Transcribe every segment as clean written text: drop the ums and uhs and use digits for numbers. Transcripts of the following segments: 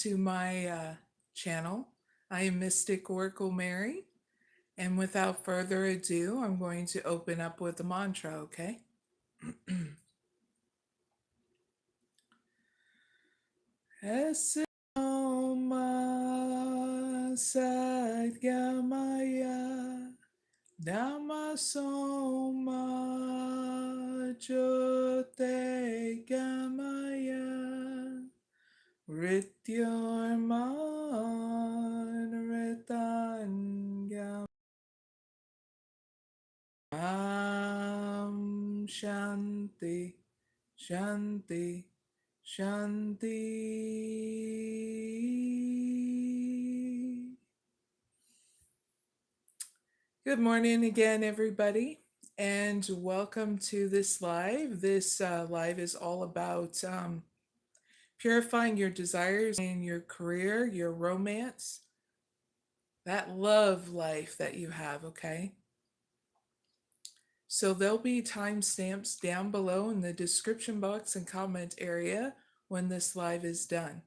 to my channel. I am mysticoraclemary, and without further ado, I'm going to open up with a mantra, okay? Ese Oma Sadgamaya Damasoma Jote Gamaya Rityorman Ritangam Shanti Shanti Shanti. Good morning again, everybody, and welcome to this live. This live is all about purifying your desires in your career, your romance, that love life that you have, okay? So there'll be timestamps down below in the description box and comment area when this live is done.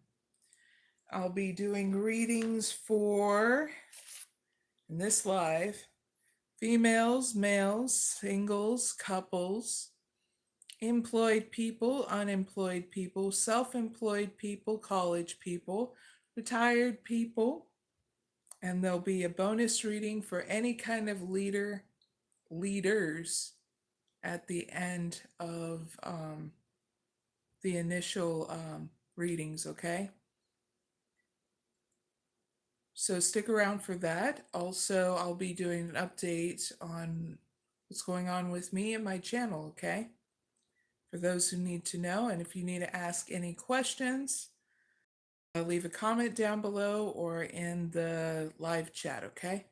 I'll be doing readings for, in this live, females, males, singles, couples, employed people, unemployed people, self-employed people, college people, retired people, and there'll be a bonus reading for any kind of leaders at the end of the initial readings, okay? So stick around for that. Also, I'll be doing an update on what's going on with me and my channel, okay? For those who need to know, and if you need to ask any questions, leave a comment down below or in the live chat, okay?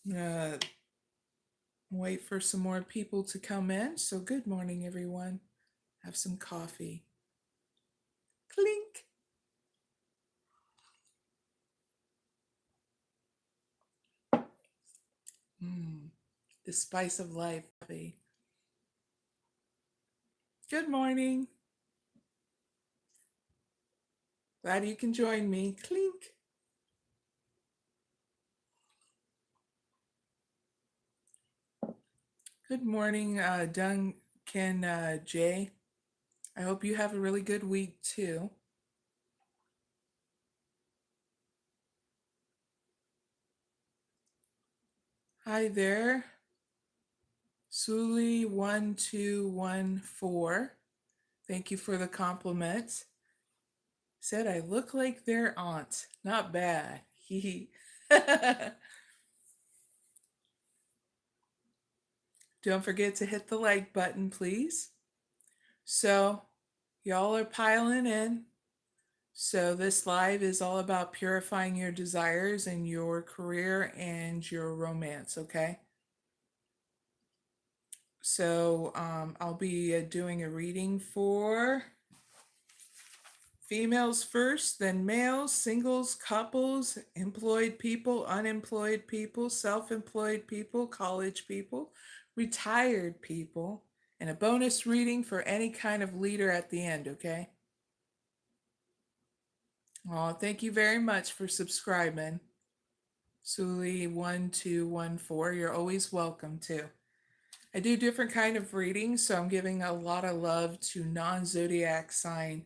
I'm gonna wait for some more people to come in. So good morning, everyone. Have some coffee. Clink. The spice of life. Good morning. Glad you can join me. Clink. Good morning, Duncan J. I hope you have a really good week too. Hi there, Suli1214. Thank you for the compliment. Said I look like their aunt. Not bad. Don't forget to hit the like button, please. So, y'all are piling in. So, this live is all about purifying your desires in your career and your romance, okay? So, I'll be doing a reading for females first, then males, singles, couples, employed people, unemployed people, self-employed people, college people, retired people, and a bonus reading for any kind of leader at the end, okay? Oh, thank you very much for subscribing. Suli1214, you're always welcome to. I do different kind of readings, so I'm giving a lot of love to non-zodiac sign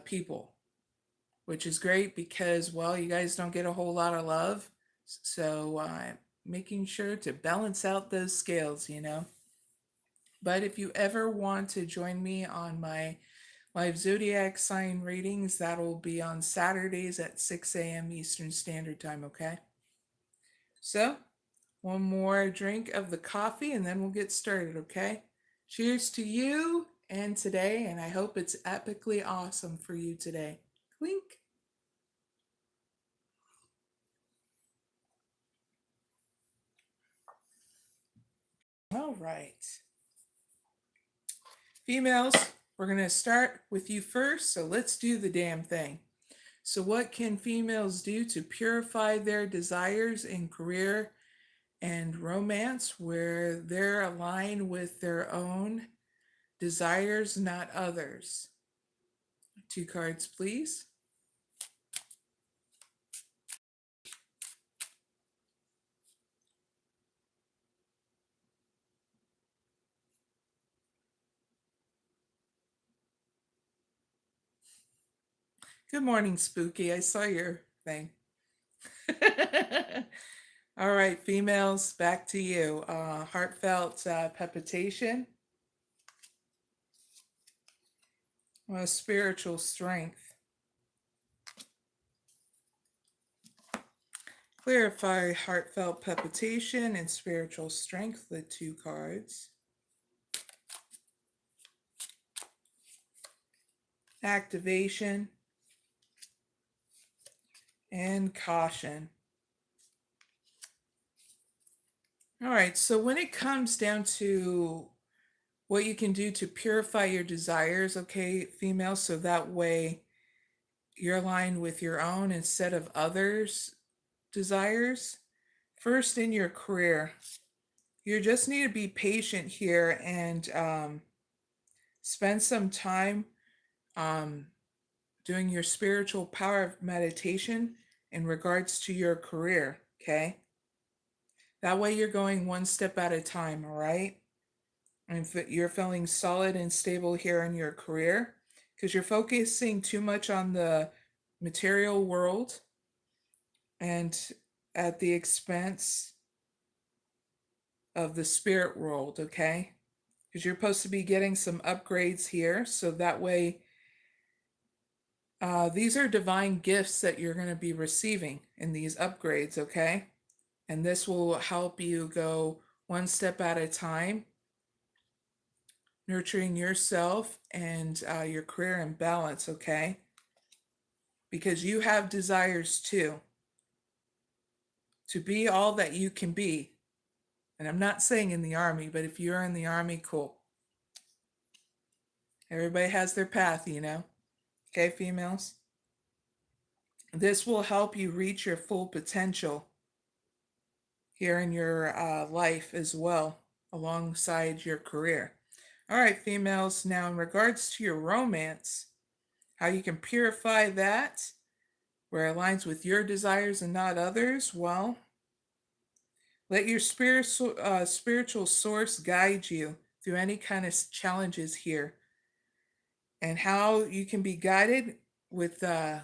people, which is great because, well, you guys don't get a whole lot of love. So I'm making sure to balance out those scales, you know. But if you ever want to join me on my live zodiac sign readings, that'll be on Saturdays at 6 a.m. Eastern Standard Time, okay? So, one more drink of the coffee and then we'll get started, okay? Cheers to you and today, and I hope it's epically awesome for you today. Clink. All right. Females, we're going to start with you first, so let's do the damn thing. So what can females do to purify their desires in career and romance where they're aligned with their own desires, not others? 2 cards, please. Good morning, Spooky. I saw your thing. All right, females, back to you. Heartfelt palpitation, spiritual strength. Clarify heartfelt palpitation and spiritual strength, the 2 cards. Activation and caution. All right, so when it comes down to what you can do to purify your desires, okay, female, so that way you're aligned with your own instead of others' desires. First, in your career, you just need to be patient here and spend some time doing your spiritual power of meditation in regards to your career, okay? That way you're going one step at a time, all right? And if you're feeling solid and stable here in your career, because you're focusing too much on the material world and at the expense of the spirit world, okay? Because you're supposed to be getting some upgrades here, so that way these are divine gifts that you're going to be receiving in these upgrades, okay? And this will help you go one step at a time, nurturing yourself and your career in balance, okay? Because you have desires too, to be all that you can be. And I'm not saying in the army, but if you're in the army, cool. Everybody has their path, you know? Okay, females? This will help you reach your full potential here in your life as well, alongside your career. All right, females, now in regards to your romance, how you can purify that, where it aligns with your desires and not others, well, let your spiritual source guide you through any kind of challenges here. And how you can be guided with the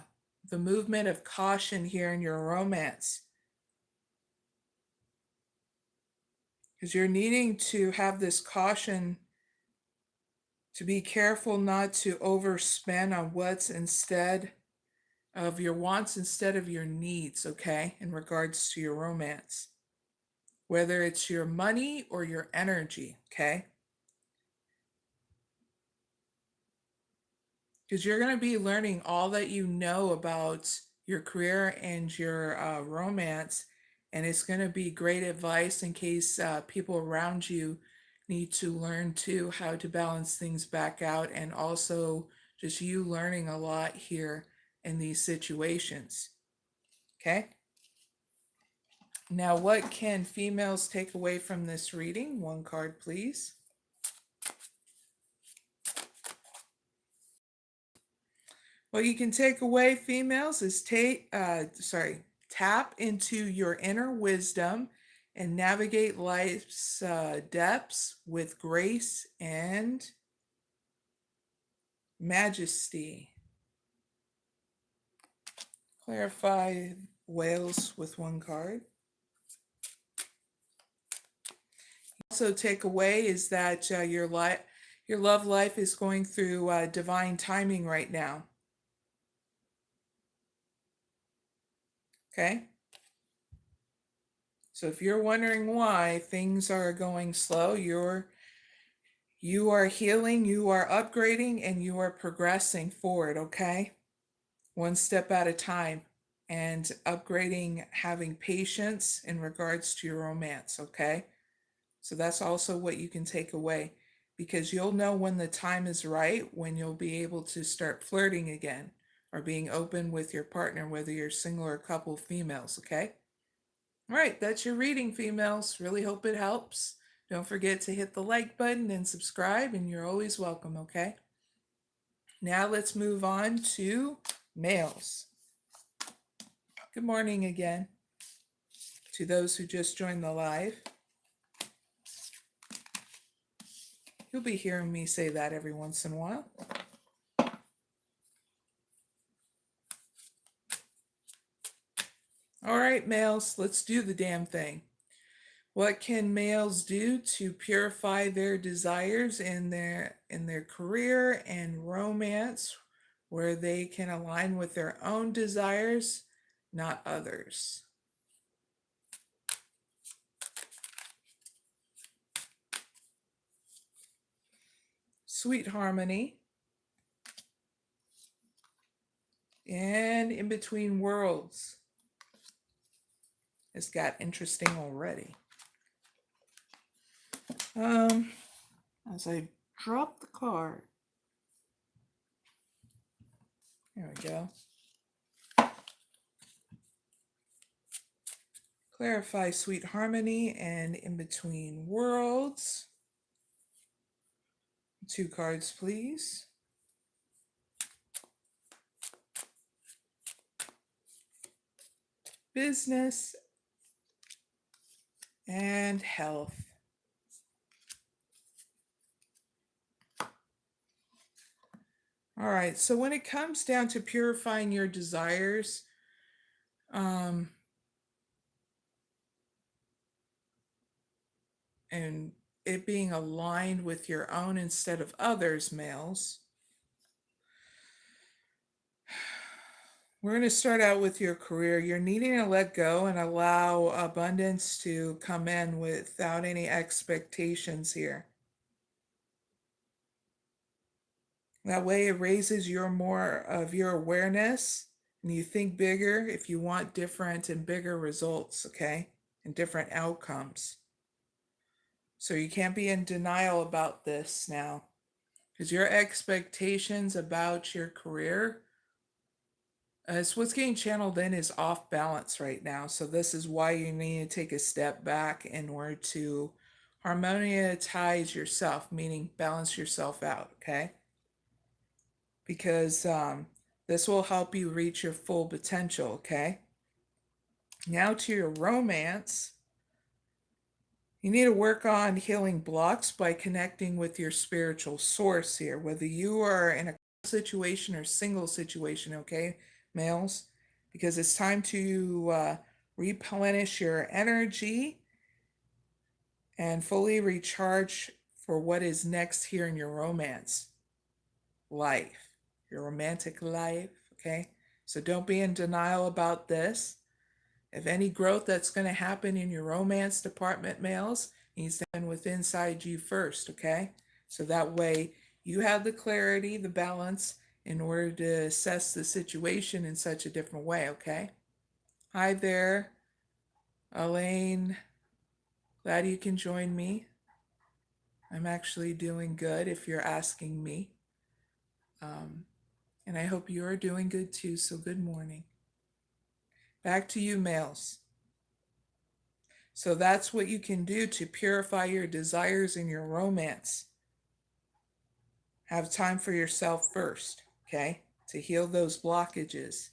movement of caution here in your romance. Because you're needing to have this caution to be careful not to overspend on what's instead of your wants instead of your needs, okay, in regards to your romance. Whether it's your money or your energy, okay? Because you're going to be learning all that you know about your career and your romance, and it's going to be great advice in case people around you need to learn too how to balance things back out, and also just you learning a lot here in these situations. Okay? Now, what can females take away from this reading? 1 card, please. What you can take away, females, is tap into your inner wisdom and navigate life's depths with grace and majesty. Clarify whales with 1 card. Also take away is that your love life is going through divine timing right now. Okay? So if you're wondering why things are going slow, you are healing, you are upgrading, and you are progressing forward, okay? One step at a time, and upgrading, having patience in regards to your romance, okay? So that's also what you can take away, because you'll know when the time is right, when you'll be able to start flirting again or being open with your partner, whether you're single or a couple females, okay? All right, that's your reading, females. Really hope it helps. Don't forget to hit the like button and subscribe, and you're always welcome, okay? Now let's move on to males. Good morning again to those who just joined the live. You'll be hearing me say that every once in a while. All right, males, let's do the damn thing. What can males do to purify their desires in their career and romance, where they can align with their own desires, not others? Sweet harmony and in between worlds. It's got interesting already. As I drop the card, there we go. Clarify sweet harmony and in between worlds. 2 cards, please. Business and health. All right, so when it comes down to purifying your desires, and it being aligned with your own instead of others, males, we're going to start out with your career. You're needing to let go and allow abundance to come in without any expectations here. That way it raises more of your awareness, and you think bigger if you want different and bigger results, okay? And different outcomes. So you can't be in denial about this now, because your expectations about your career, as what's getting channeled in, is off balance right now. So this is why you need to take a step back in order to harmonize yourself, meaning balance yourself out, okay? Because this will help you reach your full potential, okay? Now to your romance. You need to work on healing blocks by connecting with your spiritual source here, whether you are in a situation or single situation, okay, males? Because it's time to replenish your energy and fully recharge for what is next here in your romance life, your romantic life, okay? So don't be in denial about this. If any growth that's going to happen in your romance department, males, needs to happen within inside you first, okay? So that way you have the clarity, the balance in order to assess the situation in such a different way, okay? Hi there, Elaine. Glad you can join me. I'm actually doing good if you're asking me. And I hope you are doing good too, so good morning. Back to you, males. So that's what you can do to purify your desires in your romance. Have time for yourself first, okay? To heal those blockages.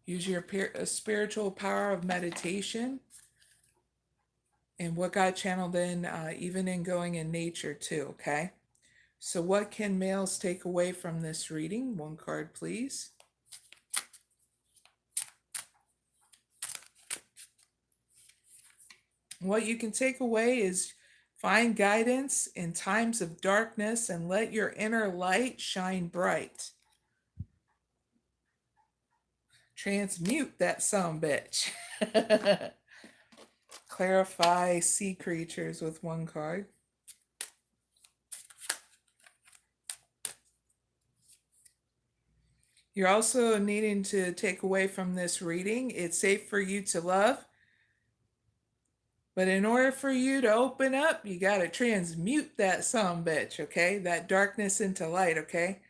Use your spiritual power of meditation and what got channeled in, even in going in nature too, okay? So what can males take away from this reading? 1 card, please. What you can take away is find guidance in times of darkness and let your inner light shine bright. Transmute that sumbitch. Clarify sea creatures with 1 card. You're also needing to take away from this reading, it's safe for you to love. But in order for you to open up, you got to transmute that sumbitch, okay? That darkness into light, okay?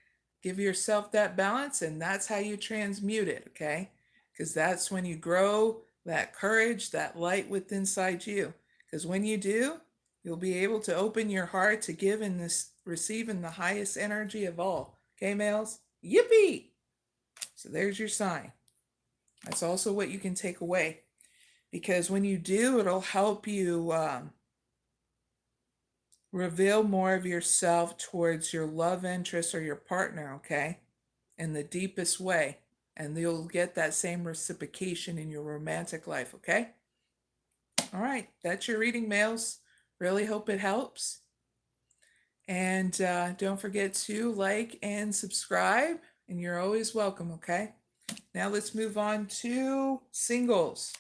Give yourself that balance, and that's how you transmute it, okay? Because that's when you grow that courage, that light within inside you. Because when you do, you'll be able to open your heart to give and receive in the highest energy of all, Okay, males? Yippee! So there's your sign. That's also what you can take away. Because when you do, it'll help you reveal more of yourself towards your love interest or your partner, okay? In the deepest way. And you'll get that same reciprocation in your romantic life, okay? All right, that's your reading, males. Really hope it helps. And don't forget to like and subscribe, and you're always welcome, okay? Now let's move on to singles.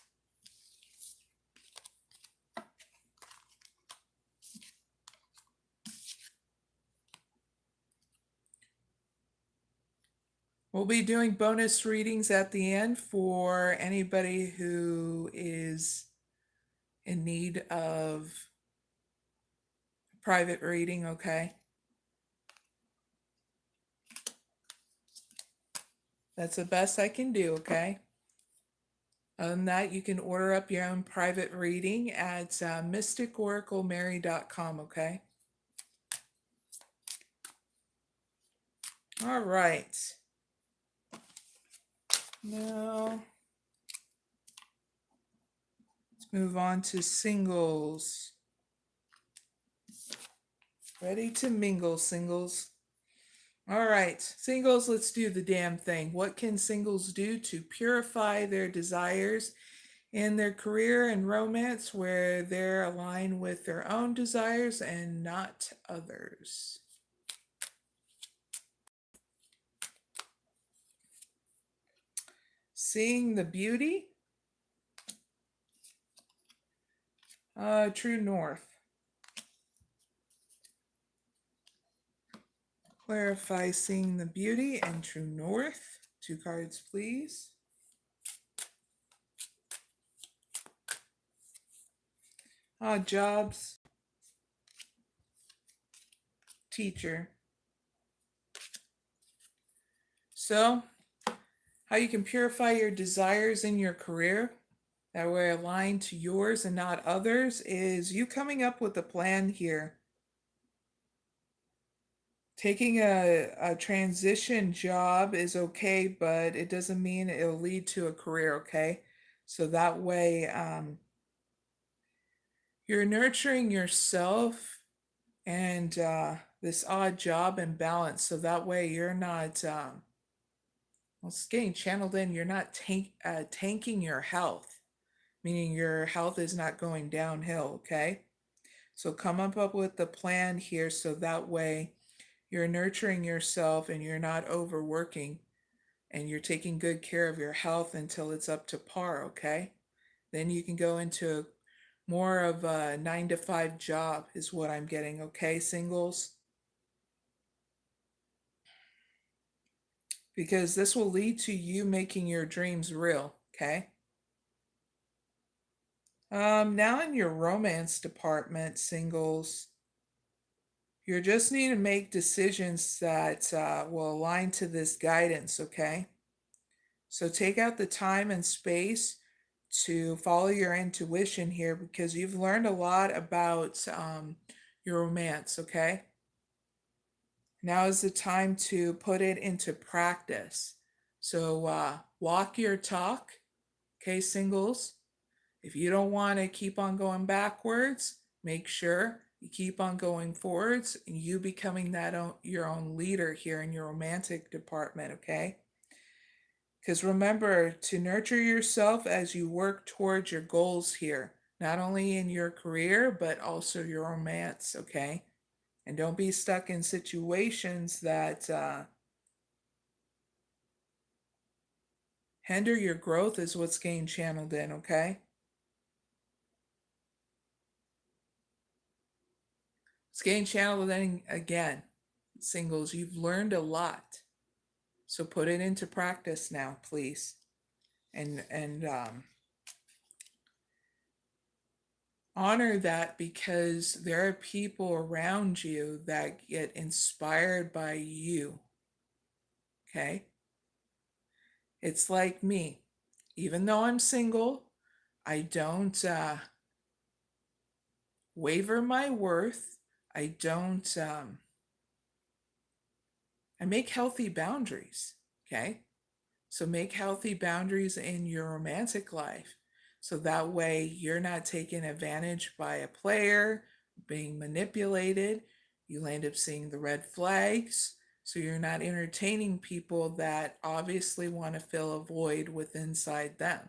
We'll be doing bonus readings at the end for anybody who is in need of private reading, okay? That's the best I can do, okay? Other than that, you can order up your own private reading at mysticoraclemary.com, okay? All right. Now, let's move on to singles. Ready to mingle, singles. All right, singles, let's do the damn thing. What can singles do to purify their desires in their career and romance where they're aligned with their own desires and not others? Seeing the beauty. True North. Clarify seeing the beauty and True North. 2 cards, please. Jobs. Teacher. So, how you can purify your desires in your career that way aligned to yours and not others is you coming up with a plan here. Taking a transition job is okay, but it doesn't mean it'll lead to a career, okay? So that way you're nurturing yourself and this odd job and balance. So that way you're not, well, it's getting channeled in, you're not tanking your health, meaning your health is not going downhill, okay? So come up with the plan here so that way you're nurturing yourself and you're not overworking and you're taking good care of your health until it's up to par, okay? Then you can go into more of a 9-to-5 job is what I'm getting, okay, singles? Because this will lead to you making your dreams real, okay? Now in your romance department, singles, you just need to make decisions that will align to this guidance, okay? So take out the time and space to follow your intuition here because you've learned a lot about your romance, okay? Now is the time to put it into practice. So walk your talk, okay, singles? If you don't want to keep on going backwards, make sure you keep on going forwards and you becoming your own leader here in your romantic department, okay? Because remember to nurture yourself as you work towards your goals here, not only in your career, but also your romance, okay? And don't be stuck in situations that hinder your growth is what's getting channeled in, okay? It's getting channeled in again. Singles, you've learned a lot. So put it into practice now, please. And honor that because there are people around you that get inspired by you. Okay? It's like me. Even though I'm single, I don't waver my worth. I don't and make healthy boundaries, okay? So make healthy boundaries in your romantic life. So that way you're not taken advantage by a player, being manipulated. You'll end up seeing the red flags. So you're not entertaining people that obviously want to fill a void with inside them.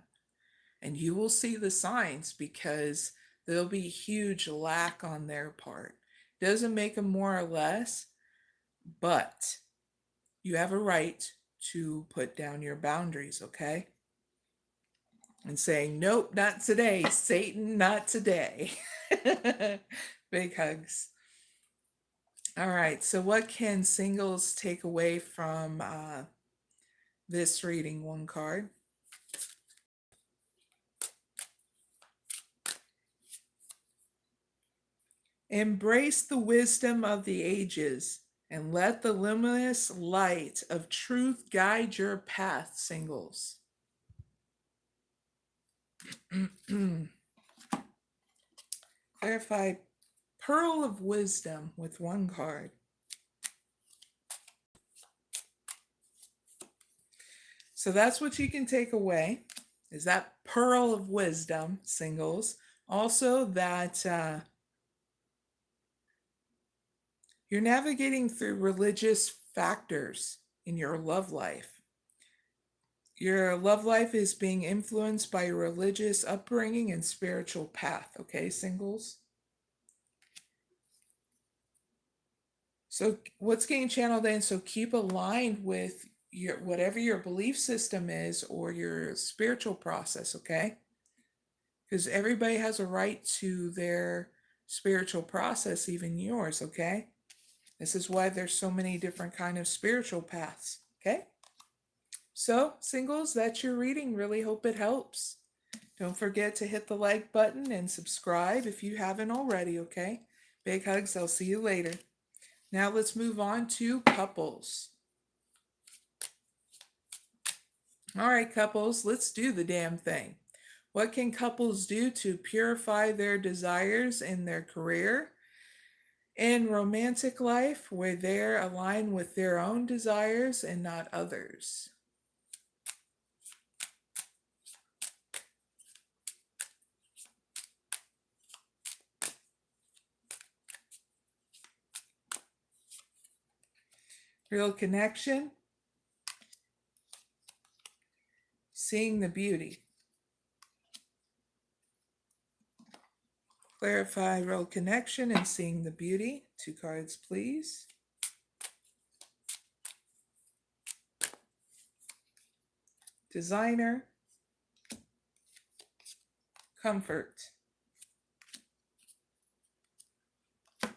And you will see the signs because there'll be huge lack on their part. Doesn't make them more or less, but you have a right to put down your boundaries, okay? And saying, nope, not today, Satan, not today. Big hugs. All right, so what can singles take away from this reading? One card. Embrace the wisdom of the ages and let the luminous light of truth guide your path, singles. Clarify Pearl of Wisdom with one card. So that's what you can take away, is that Pearl of Wisdom, singles. Also that you're navigating through religious factors in your love life. Your love life is being influenced by your religious upbringing and spiritual path, okay, singles? So what's getting channeled in, so keep aligned with your whatever your belief system is or your spiritual process, okay? Because everybody has a right to their spiritual process, even yours, okay? This is why there's so many different kind of spiritual paths, okay? So, singles, that's your reading. Really hope it helps. Don't forget to hit the like button and subscribe if you haven't already, okay? Big hugs. I'll see you later. Now let's move on to couples. All right, couples, let's do the damn thing. What can couples do to purify their desires in their career? In romantic life, where they're aligned with their own desires and not others. Real connection. Seeing the beauty. Clarify real connection and seeing the beauty. 2 cards, please. Designer. Comfort. All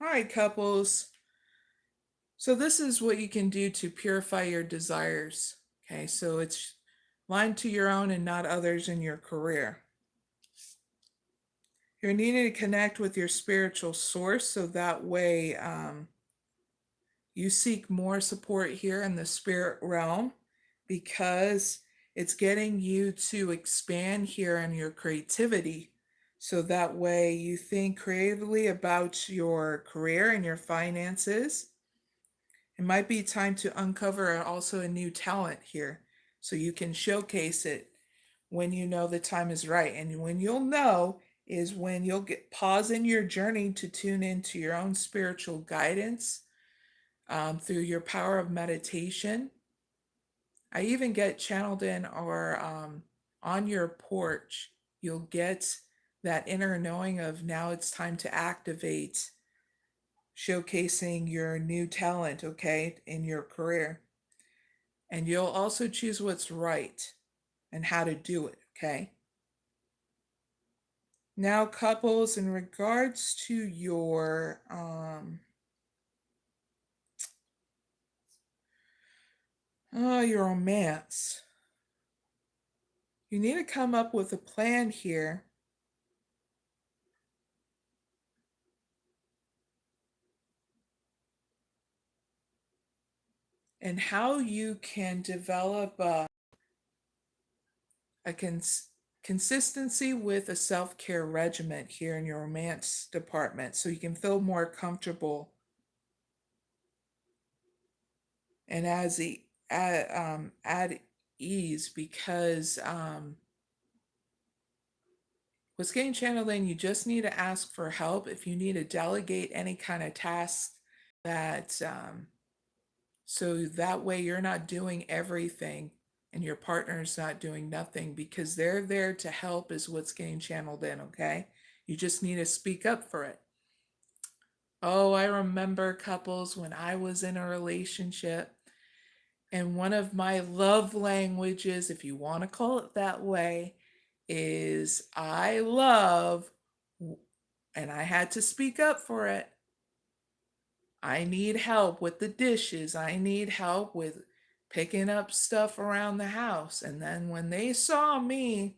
right, couples. So this is what you can do to purify your desires. Okay, so it's aligned to your own and not others in your career. You're needing to connect with your spiritual source so that way you seek more support here in the spirit realm, because it's getting you to expand here in your creativity. So that way you think creatively about your career and your finances. It might be time to uncover also a new talent here so you can showcase it when you know the time is right. And when you'll know is when you'll get pause in your journey to tune into your own spiritual guidance through your power of meditation. I even get channeled in, or on your porch, you'll get that inner knowing of now it's time to activate, showcasing your new talent, okay, in your career. And you'll also choose what's right and how to do it, okay? Now, couples, in regards to your romance, you need to come up with a plan here and how you can develop a consistency with a self-care regimen here in your romance department so you can feel more comfortable and at ease, because with getting channeled in, you just need to ask for help if you need to delegate any kind of task that so that way you're not doing everything and your partner's not doing nothing, because they're there to help is what's getting channeled in, okay? You just need to speak up for it. Oh, I remember couples when I was in a relationship, and one of my love languages, if you want to call it that way, is I love, and I had to speak up for it. I need help with the dishes. I need help with picking up stuff around the house. And then when they saw me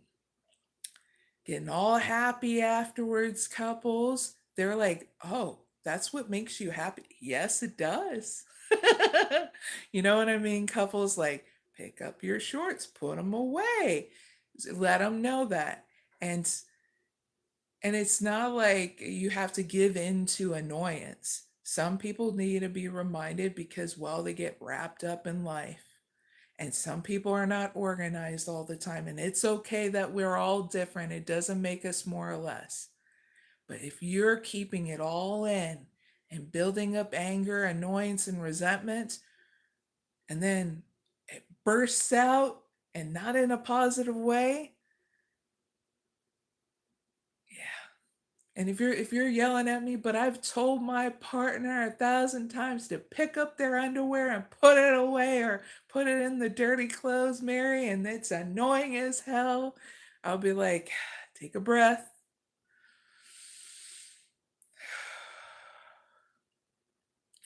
getting all happy afterwards, couples, they're like, oh, that's what makes you happy. Yes, it does. You know what I mean? Couples like, pick up your shorts, put them away, let them know that. And it's not like you have to give in to annoyance. Some people need to be reminded because, well, they get wrapped up in life. And some people are not organized all the time. And it's okay that we're all different. It doesn't make us more or less. But if you're keeping it all in and building up anger, annoyance, and resentment, and then it bursts out and not in a positive way, and if you're yelling at me, but I've told my partner 1,000 times to pick up their underwear and put it away or put it in the dirty clothes, Mary, and it's annoying as hell, I'll be like, take a breath.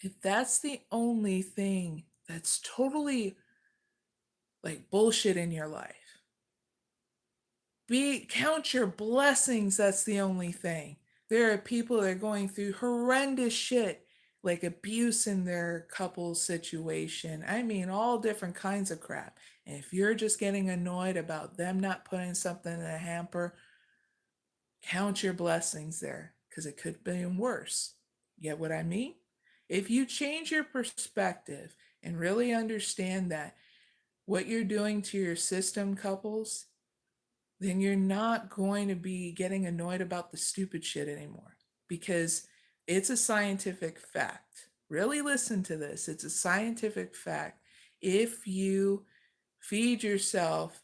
If that's the only thing that's totally like bullshit in your life, count your blessings. That's the only thing. There are people that are going through horrendous shit, like abuse in their couple situation. I mean, all different kinds of crap. And if you're just getting annoyed about them not putting something in a hamper, count your blessings there, because it could be worse. Get what I mean? If you change your perspective and really understand that what you're doing to your system, couples, then you're not going to be getting annoyed about the stupid shit anymore, because it's a scientific fact. Really listen to this. It's a scientific fact. If you feed yourself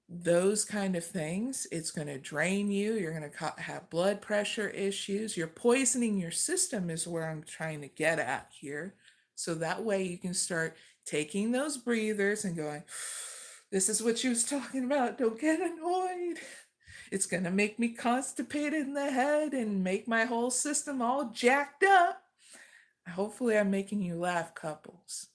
those kind of things, it's going to drain you. You're going to have blood pressure issues. You're poisoning your system, is where I'm trying to get at here. So that way you can start taking those breathers and going, this is what she was talking about. Don't get annoyed. It's going to make me constipated in the head and make my whole system all jacked up. Hopefully, I'm making you laugh, couples,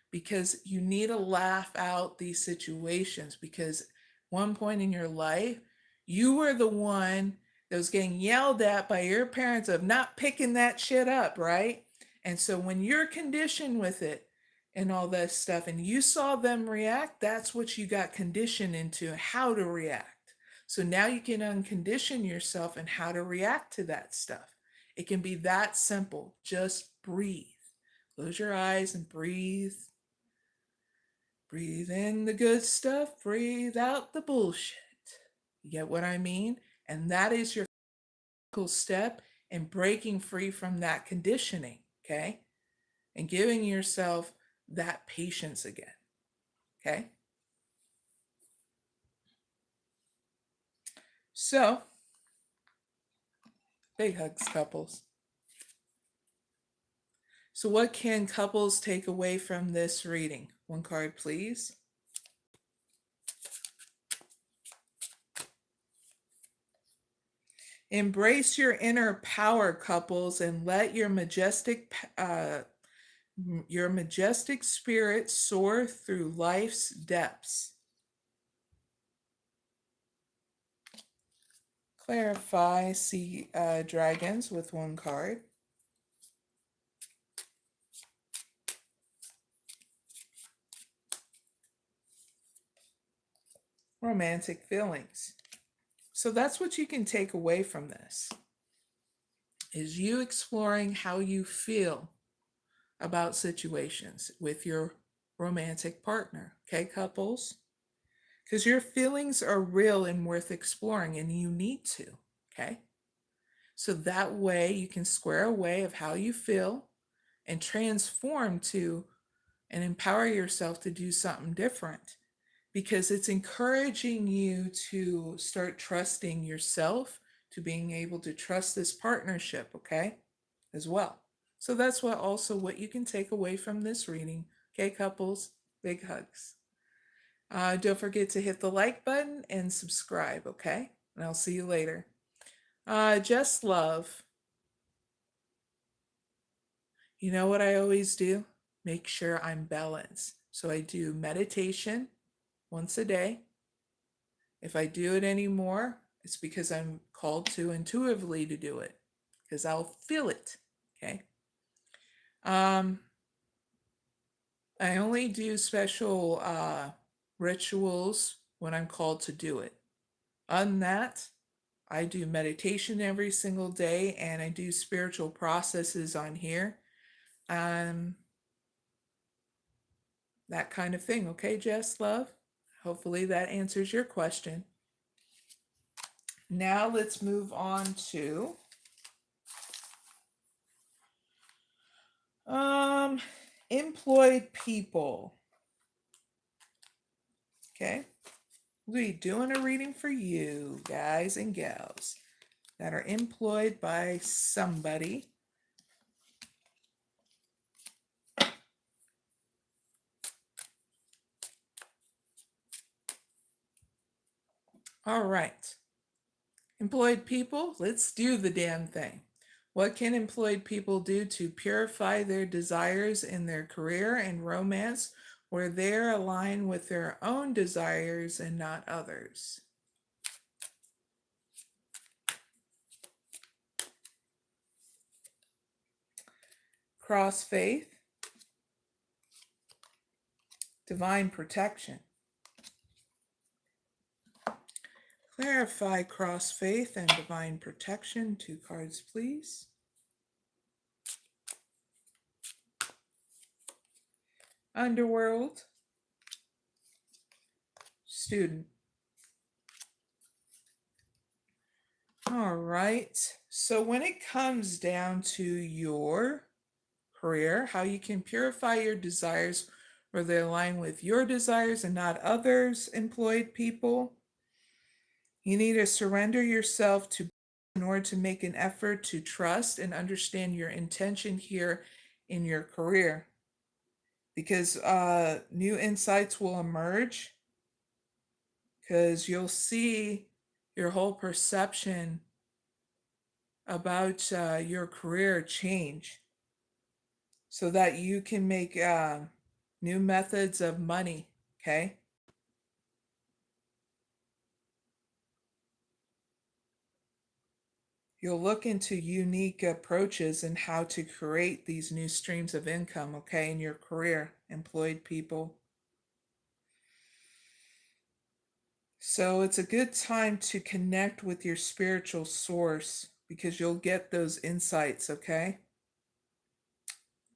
because you need to laugh out these situations, because one point in your life, you were the one that was getting yelled at by your parents of not picking that shit up, right? And so when you're conditioned with it and all that stuff, and you saw them react, that's what you got conditioned into, how to react. So now you can uncondition yourself and how to react to that stuff. It can be that simple. Just breathe. Close your eyes and breathe. Breathe in the good stuff, breathe out the bullshit. You get what I mean? And that is your step in breaking free from that conditioning, okay? And giving yourself that patience again, okay? So, big hugs, couples. So, what can couples take away from this reading? One card, please. Embrace your inner power, couples, and let your majestic spirit soar through life's depths. Clarify sea dragons with one card. Romantic feelings. So that's what you can take away from this, is you exploring how you feel about situations with your romantic partner. Okay, couples? Because your feelings are real and worth exploring, and you need to. Okay? So that way you can square away of how you feel and transform to and empower yourself to do something different, because it's encouraging you to start trusting yourself, to being able to trust this partnership, okay, as well. So that's what you can take away from this reading. Okay, couples, big hugs. Don't forget to hit the like button and subscribe, okay? And I'll see you later. Just love. You know what I always do? Make sure I'm balanced. So I do meditation once a day. If I do it anymore, it's because I'm called to intuitively to do it, because I'll feel it. Okay. I only do special rituals when I'm called to do it. Other than that, I do meditation every single day, and I do spiritual processes on here. That kind of thing. Okay, Jess, love? Hopefully that answers your question. Now let's move on to employed people. Okay, we'll be doing a reading for you guys and gals that are employed by somebody. All right, employed people, let's do the damn thing. What can employed people do to purify their desires in their career and romance where they're aligned with their own desires and not others? Cross faith, divine protection. Clarify cross faith and divine protection. 2 cards, please. Underworld, student. All right. So when it comes down to your career, how you can purify your desires where they align with your desires and not others, employed people, you need to surrender yourself to in order to make an effort to trust and understand your intention here in your career, because new insights will emerge, because you'll see your whole perception about your career change so that you can make new methods of money, okay? You'll look into unique approaches and how to create these new streams of income, okay, in your career, employed people. So it's a good time to connect with your spiritual source, because you'll get those insights, okay?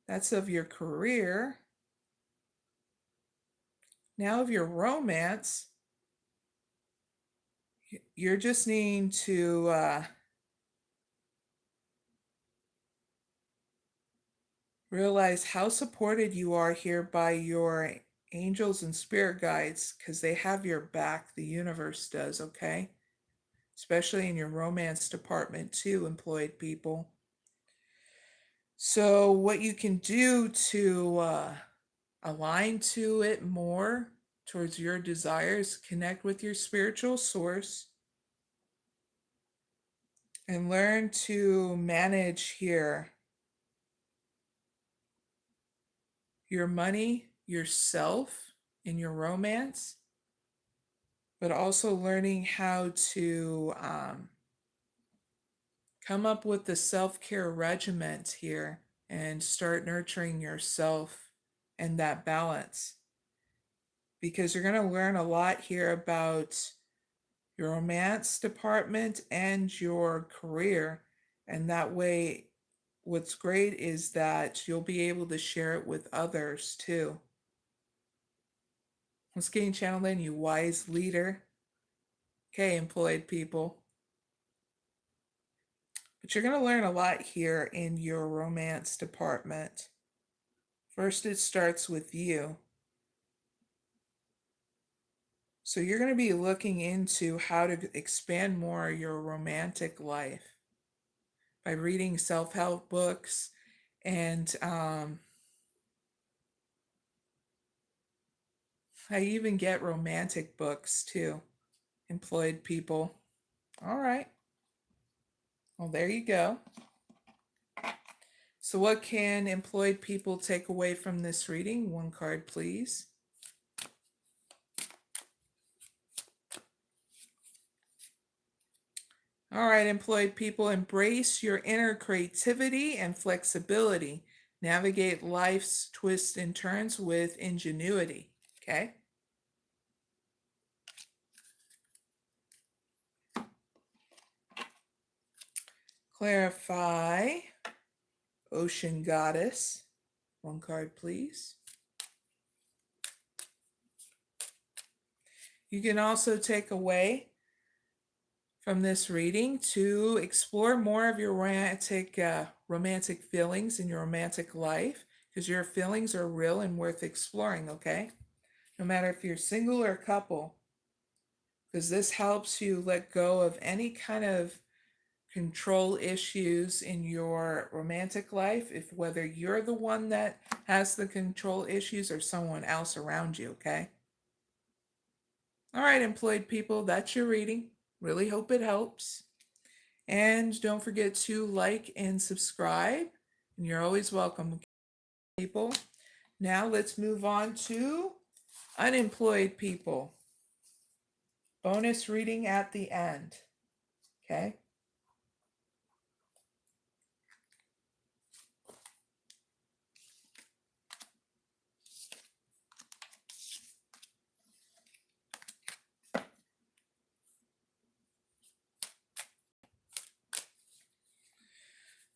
That's of your career. Now of your romance, you're just needing to realize how supported you are here by your angels and spirit guides, because they have your back. The universe does, okay? Especially in your romance department too, employed people. So what you can do to align to it more towards your desires, connect with your spiritual source, and learn to manage here your money, yourself in your romance, but also learning how to come up with the self-care regiment here and start nurturing yourself and that balance, because you're going to learn a lot here about your romance department and your career. And that way, what's great is that you'll be able to share it with others too. What's getting channeled in, you wise leader? Okay, employed people. But you're going to learn a lot here in your romance department. First, it starts with you. So you're going to be looking into how to expand more your romantic life by reading self-help books and I even get romantic books too, employed people. All right. Well, there you go. So what can employed people take away from this reading? One card, please. All right, employed people, embrace your inner creativity and flexibility. Navigate life's twists and turns with ingenuity. Okay. Clarify, Ocean Goddess. One card, please. You can also take away from this reading to explore more of your romantic feelings in your romantic life, because your feelings are real and worth exploring, okay? No matter if you're single or couple, because this helps you let go of any kind of control issues in your romantic life, if whether you're the one that has the control issues or someone else around you, okay? All right, employed people, that's your reading. Really hope it helps. And don't forget to like and subscribe. And you're always welcome, people. Now let's move on to unemployed people. Bonus reading at the end. Okay.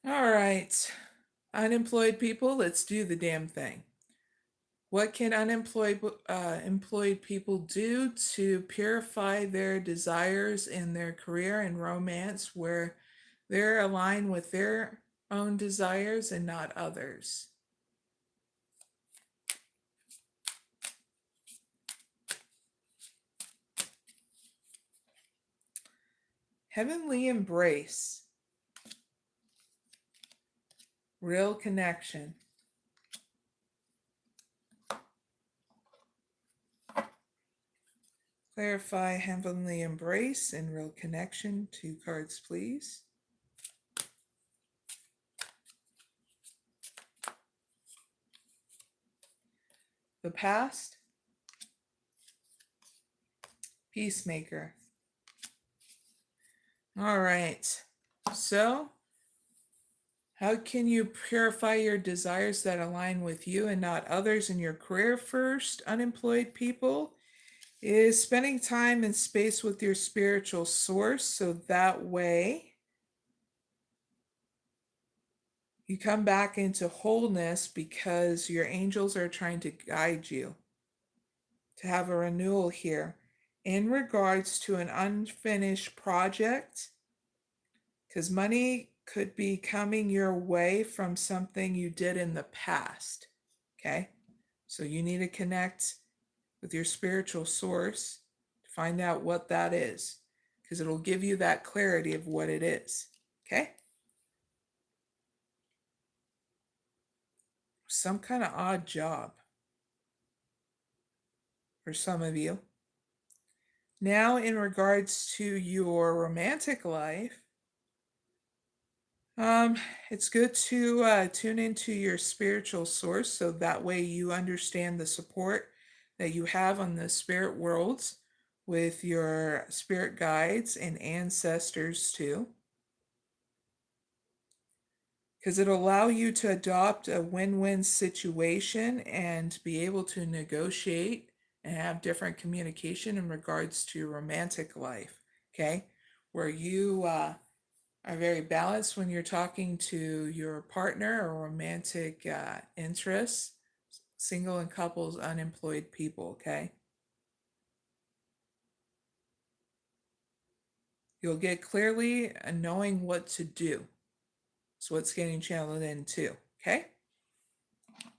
All right. Unemployed people, let's do the damn thing. What can employed people do to purify their desires in their career and romance where they're aligned with their own desires and not others? Heavenly embrace. Real connection. Clarify heavenly embrace and real connection. 2 cards, please. The past. Peacemaker. All right. So, how can you purify your desires that align with you and not others in your career? First, unemployed people, is spending time and space with your spiritual source, so that way you come back into wholeness, because your angels are trying to guide you to have a renewal here in regards to an unfinished project, because money could be coming your way from something you did in the past. Okay, so you need to connect with your spiritual source to find out what that is, because it'll give you that clarity of what it is. Okay, some kind of odd job for some of you. Now, in regards to your romantic life, it's good to tune into your spiritual source, so that way you understand the support that you have on the spirit worlds with your spirit guides and ancestors too, because it'll allow you to adopt a win-win situation and be able to negotiate and have different communication in regards to your romantic life, okay, where you are very balanced when you're talking to your partner or romantic interests, single and couples, unemployed people, okay? You'll get clearly and knowing what to do. So what's getting channeled into, okay?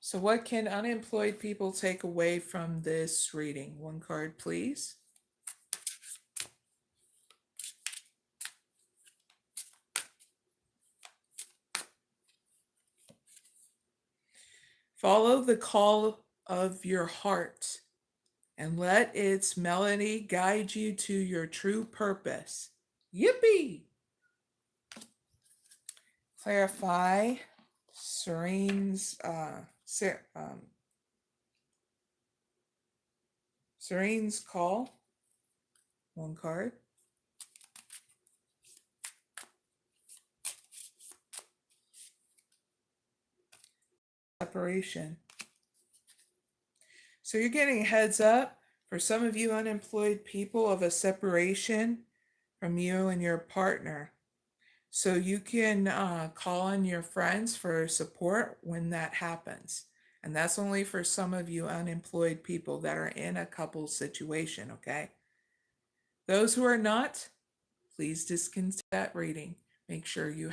So what can unemployed people take away from this reading? One card, please. Follow the call of your heart and let its melody guide you to your true purpose. Yippee! Clarify Serene's Serene's call. One card. Separation. So you're getting a heads up for some of you unemployed people of a separation from you and your partner. So you can call on your friends for support when that happens. And that's only for some of you unemployed people that are in a couple situation, okay? Those who are not, please disconnect that reading. Make sure you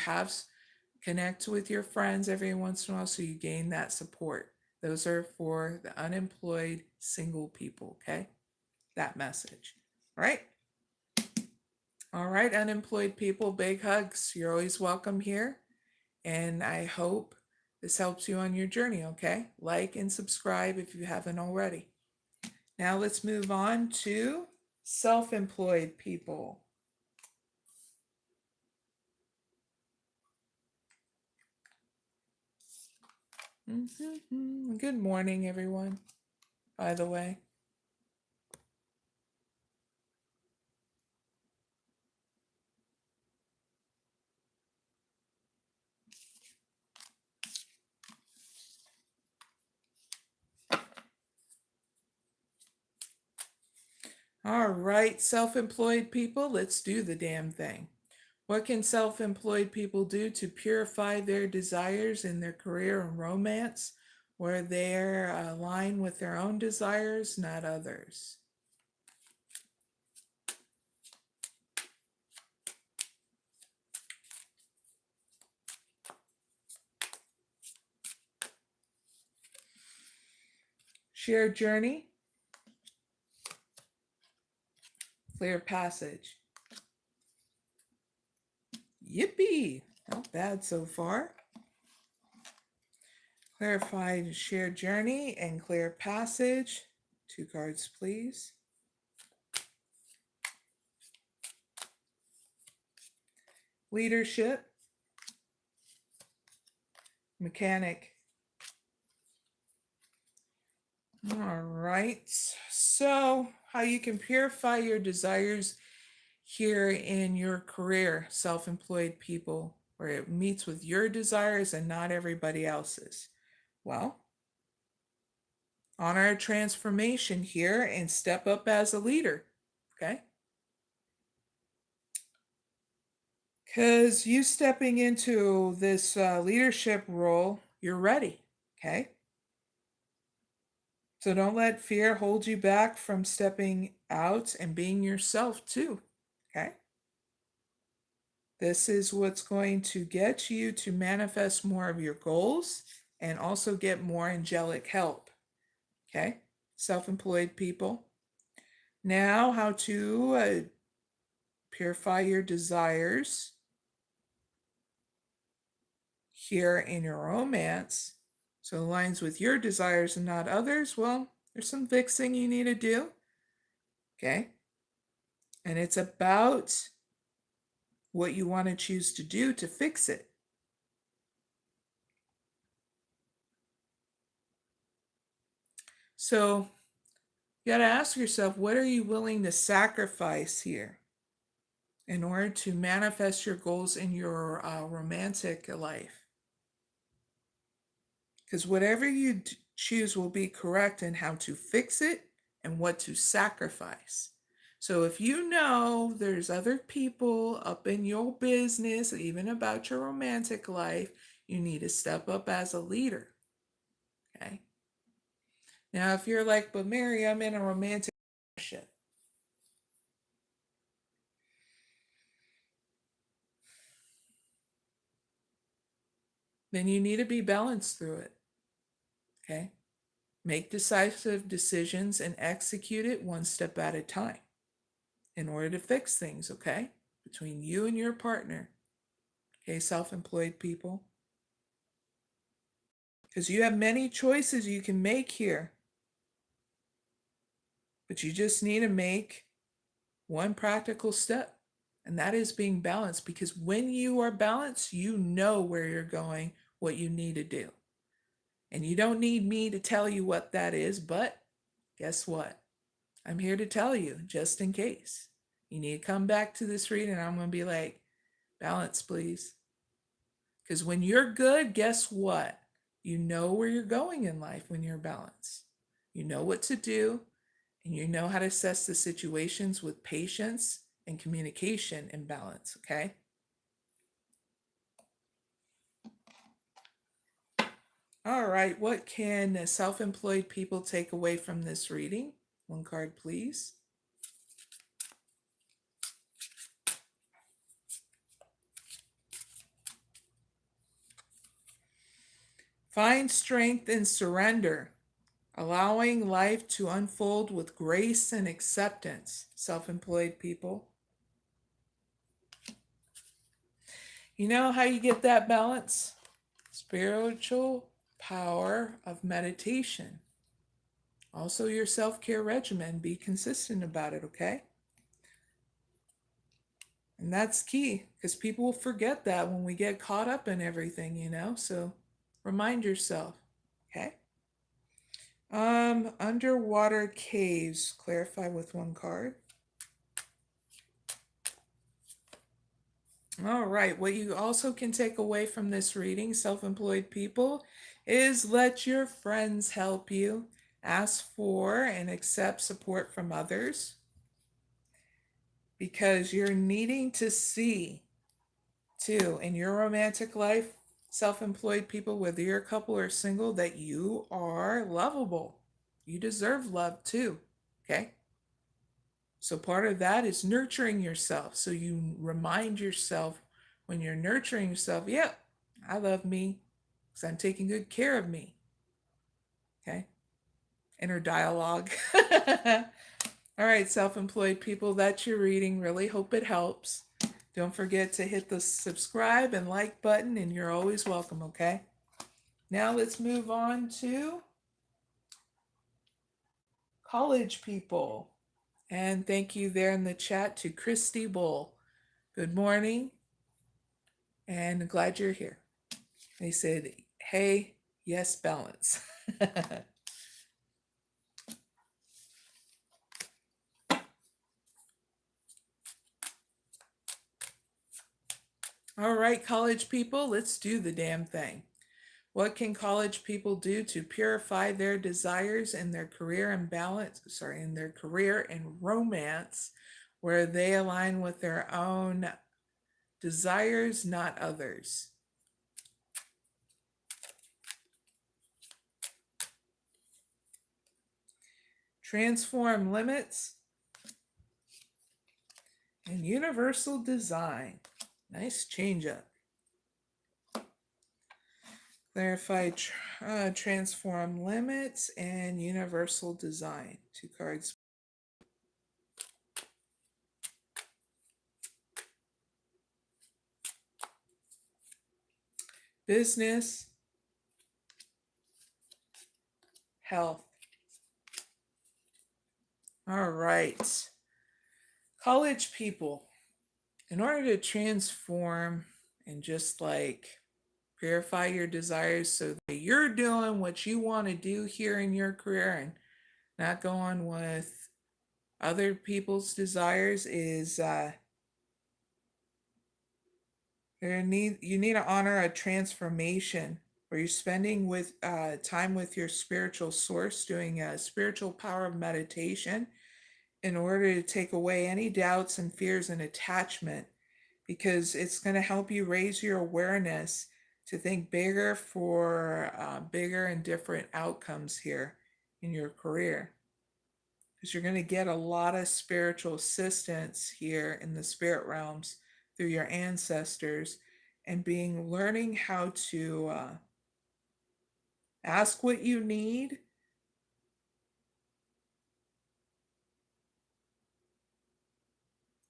connect with your friends every once in a while so you gain that support. Those are for the unemployed single people, okay? That message, right? All right, unemployed people, big hugs. You're always welcome here. And I hope this helps you on your journey, okay? Like and subscribe if you haven't already. Now let's move on to self-employed people. Good morning, everyone, by the way. All right, self-employed people, let's do the damn thing. What can self-employed people do to purify their desires in their career and romance, where they're aligned with their own desires, not others? Shared journey, clear passage. Yippee! Not bad so far. Clarified shared journey and clear passage. 2 cards, please. Leadership. Mechanic. All right. So how you can purify your desires here in your career, self-employed people, where it meets with your desires and not everybody else's. Well, honor a transformation here and step up as a leader, okay? Because you stepping into this leadership role, you're ready, okay? So don't let fear hold you back from stepping out and being yourself too, okay? This is what's going to get you to manifest more of your goals and also get more angelic help, okay? Self-employed people. Now, how to purify your desires here in your romance, so it aligns with your desires and not others. Well, there's some fixing you need to do, okay? And it's about what you want to choose to do to fix it. So you got to ask yourself, what are you willing to sacrifice here in order to manifest your goals in your romantic life? Because whatever you choose will be correct in how to fix it and what to sacrifice. So if you know there's other people up in your business, even about your romantic life, you need to step up as a leader, okay? Now, if you're like, but Mary, I'm in a romantic relationship. then you need to be balanced through it. Okay? Make decisive decisions and execute it one step at a time in order to fix things, okay? Between you and your partner. Okay, self-employed people. Because you have many choices you can make here. But you just need to make one practical step, and that is being balanced. Because when you are balanced, you know where you're going, what you need to do. And you don't need me to tell you what that is, but guess what? I'm here to tell you, just in case. You need to come back to this reading, I'm going to be like, balance, please. Because when you're good, guess what? You know where you're going in life when you're balanced. You know what to do, and you know how to assess the situations with patience and communication and balance, okay? All right, what can self-employed people take away from this reading? One card, please. Find strength in surrender, allowing life to unfold with grace and acceptance, self-employed people. You know how you get that balance? Spiritual power of meditation. Also your self-care regimen. Be consistent about it, okay? And that's key, because people will forget that when we get caught up in everything, you know? So remind yourself, okay? Underwater caves. Clarify with one card. All right, what you also can take away from this reading, self-employed people, is let your friends help you. Ask for and accept support from others, because you're needing to see, too, in your romantic life, self-employed people, whether you're a couple or single, that you are lovable. You deserve love, too, okay? So part of that is nurturing yourself. So you remind yourself when you're nurturing yourself, yeah, I love me because I'm taking good care of me. Okay. Inner dialogue. All right, self-employed people, that's your reading. Really hope it helps. Don't forget to hit the subscribe and like button, and you're always welcome, okay? Now let's move on to college people. And thank you there in the chat to Christy Bull. Good morning, and glad you're here. They said, hey, yes, balance. All right, college people, let's do the damn thing. What can college people do to purify their desires in their career and in their career and romance, where they align with their own desires, not others? Transform limits and universal design. Nice change up. Clarify, transform limits and universal design. 2 cards. Business, health. All right. College people, in order to transform and just like purify your desires so that you're doing what you want to do here in your career and not going with other people's desires, is you need to honor a transformation where you're spending with time with your spiritual source, doing a spiritual power of meditation in order to take away any doubts and fears and attachment, because it's going to help you raise your awareness to think bigger for bigger and different outcomes here in your career. Because you're going to get a lot of spiritual assistance here in the spirit realms through your ancestors. and learning how to ask what you need,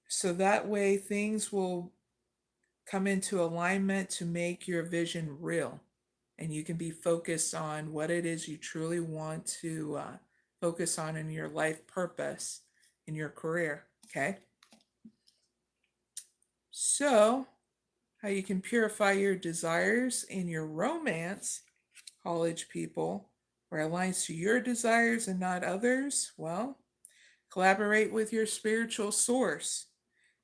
so that way things will come into alignment to make your vision real, and you can be focused on what it is you truly want to focus on in your life purpose, in your career. Okay, so how you can purify your desires in your romance, college people, where it aligns to your desires and not others. Well, collaborate with your spiritual source,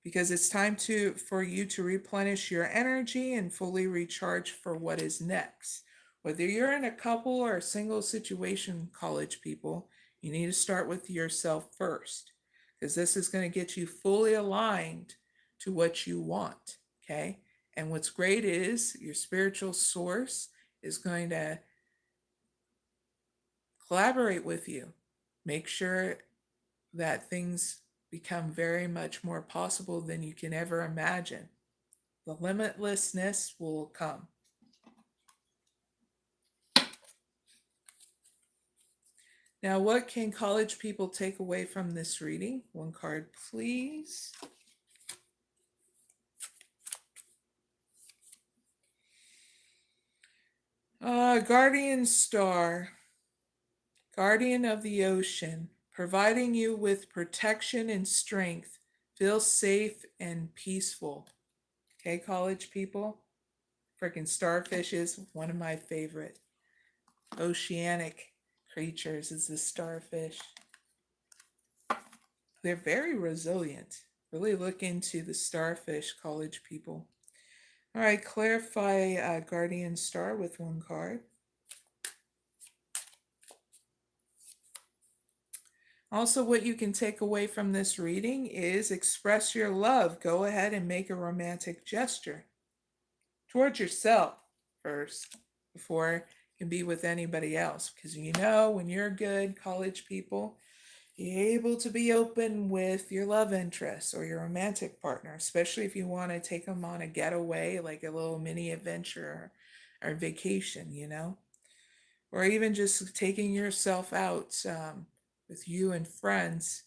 because it's time for you to replenish your energy and fully recharge for what is next. Whether you're in a couple or a single situation, college people, you need to start with yourself first, because this is going to get you fully aligned to what you want. Okay, and what's great is your spiritual source is going to collaborate with you, make sure that things become very much more possible than you can ever imagine. The limitlessness will come. Now, what can college people take away from this reading? One card, please. Guardian Star, guardian of the ocean, providing you with protection and strength. Feel safe and peaceful. Okay, college people? Freaking starfish is one of my favorite oceanic creatures, is the starfish. They're very resilient. Really look into the starfish, college people. All right, clarify Guardian Star with one card. Also, what you can take away from this reading is express your love. Go ahead and make a romantic gesture towards yourself first before you can be with anybody else. Because you know, when you're good, college people, you're able to be open with your love interest or your romantic partner, especially if you want to take them on a getaway, like a little mini adventure or vacation, you know, or even just taking yourself out with you and friends,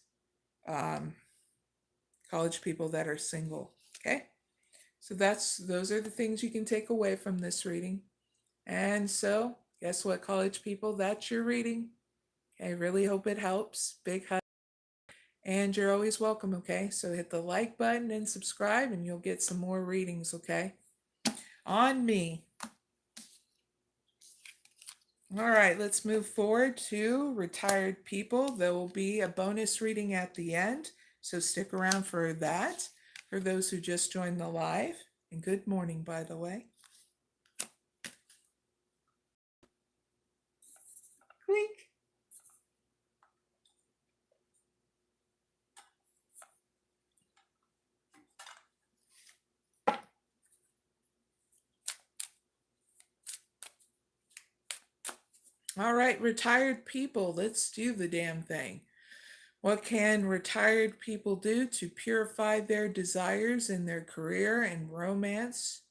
college people that are single. Okay, so those are the things you can take away from this reading. And so, guess what, college people? That's your reading. I really hope it helps. Big hug. And you're always welcome, okay? So hit the like button and subscribe, and you'll get some more readings, okay? On me. All right, let's move forward to retired people. There will be a bonus reading at the end, so stick around for that. For those who just joined the live, and good morning, by the way. Clink. All right, retired people, let's do the damn thing. What can retired people do to purify their desires in their career and romance?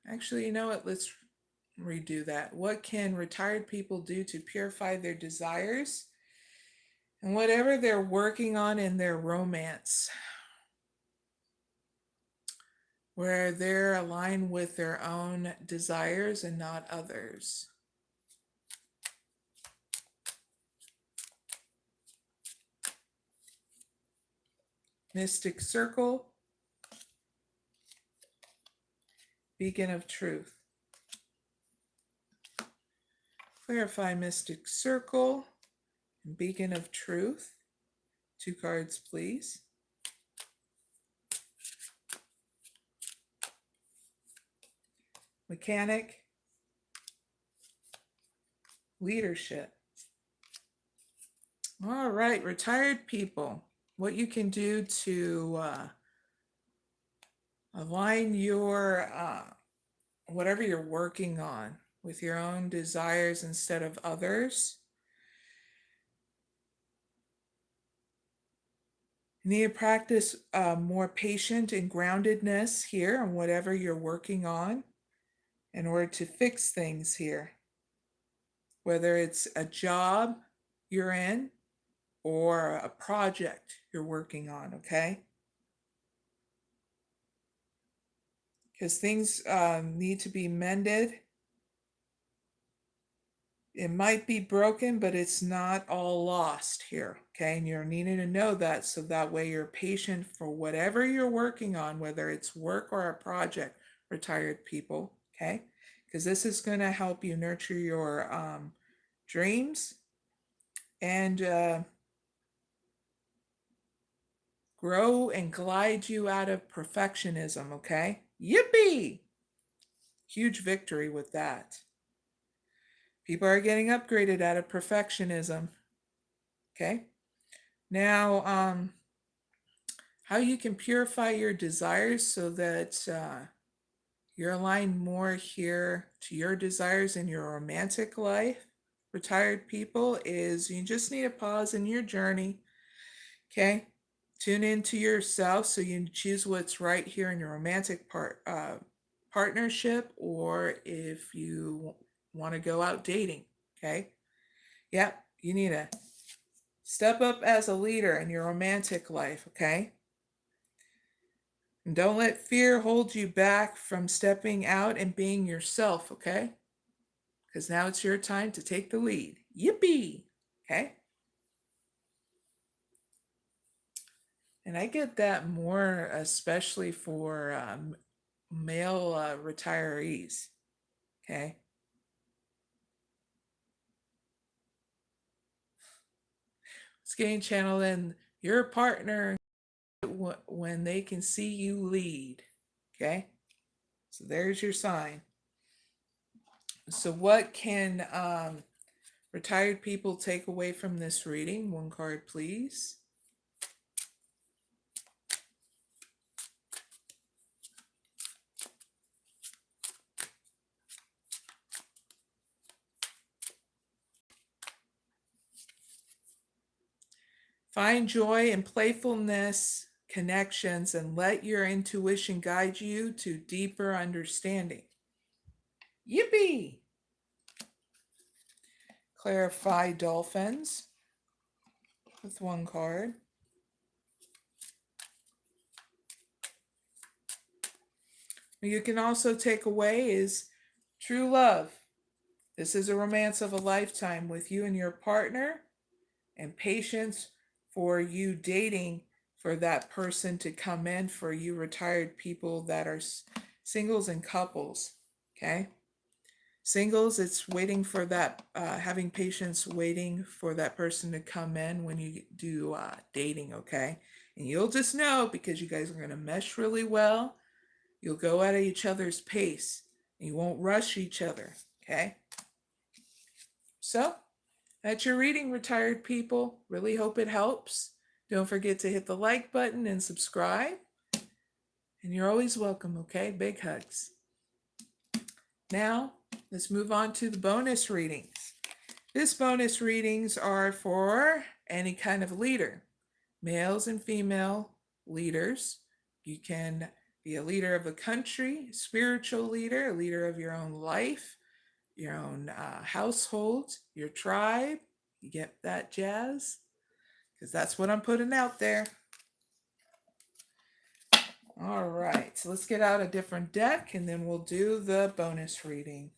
Actually, you know what? Let's redo that. What can retired people do to purify their desires and whatever they're working on in their romance, where they're aligned with their own desires and not others? Mystic Circle, Beacon of Truth. Clarify Mystic Circle and Beacon of Truth. 2 cards, please. Mechanic, Leadership. All right, retired people, what you can do to align your whatever you're working on with your own desires instead of others. You need to practice more patient and groundedness here on whatever you're working on in order to fix things here, whether it's a job you're in or a project you're working on, okay? Because things need to be mended. It might be broken, but it's not all lost here, okay? And you're needing to know that so that way you're patient for whatever you're working on, whether it's work or a project, retired people, okay? Because this is going to help you nurture your dreams and grow and glide you out of perfectionism, okay? Yippee! Huge victory with that. People are getting upgraded out of perfectionism, okay? Now, how you can purify your desires so that you're aligned more here to your desires in your romantic life, retired people, is you just need to pause in your journey, okay? Tune into yourself so you can choose what's right here in your romantic partnership, or if you want to go out dating, okay? Yep, you need to step up as a leader in your romantic life, okay? And don't let fear hold you back from stepping out and being yourself, okay? Because now it's your time to take the lead. Yippee! Okay? And I get that more, especially for male retirees, okay? It's getting channeled in your partner when they can see you lead, okay? So there's your sign. So what can retired people take away from this reading? One card, please. Find joy in playfulness, connections, and let your intuition guide you to deeper understanding. Yippee! Clarify dolphins with one card. What you can also take away is true love. This is a romance of a lifetime with you and your partner, and patience for you dating for that person to come in for you retired people that are singles and couples, okay? Singles, it's waiting for that, having patience waiting for that person to come in when you do dating, okay? And you'll just know because you guys are going to mesh really well. You'll go at each other's pace. And you won't rush each other, okay? So, that's your reading, retired people. Really hope it helps. Don't forget to hit the like button and subscribe. And you're always welcome, okay? Big hugs. Now, let's move on to the bonus readings. This bonus readings are for any kind of leader, males and female leaders. You can be a leader of a country, spiritual leader, a leader of your own life, your own household, your tribe. You get that jazz? Because that's what I'm putting out there. All right, so let's get out a different deck and then we'll do the bonus reading.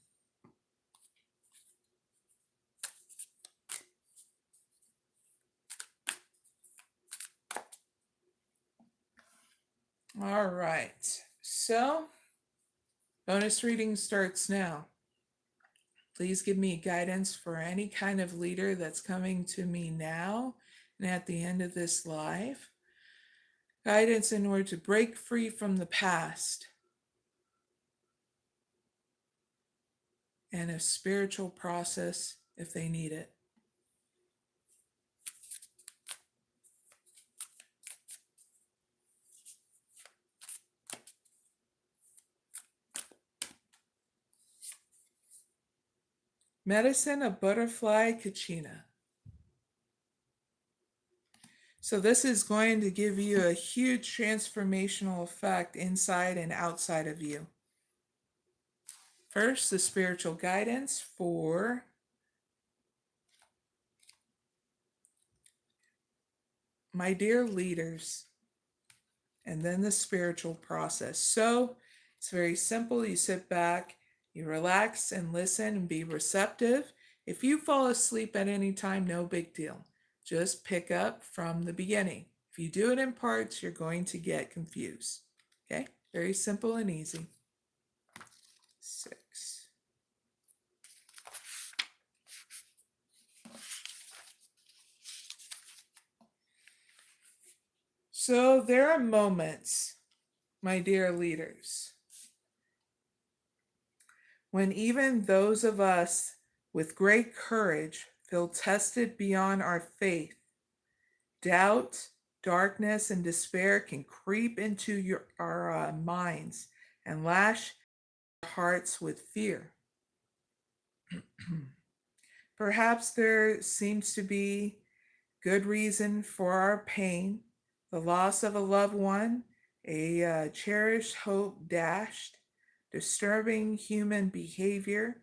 All right, so bonus reading starts now. Please give me guidance for any kind of leader that's coming to me now and at the end of this life. Guidance in order to break free from the past and a spiritual process if they need it. Medicine of Butterfly Kachina. So this is going to give you a huge transformational effect inside and outside of you. First, the spiritual guidance for my dear leaders, and then the spiritual process. So it's very simple. You sit back, you relax and listen and be receptive. If you fall asleep at any time, no big deal. Just pick up from the beginning. If you do it in parts, you're going to get confused. Okay? Very simple and easy. 6. So there are moments, my dear leaders, when even those of us with great courage feel tested beyond our faith. Doubt, darkness, and despair can creep into our minds and lash our hearts with fear. Perhaps there seems to be good reason for our pain, the loss of a loved one, a cherished hope dashed, disturbing human behavior,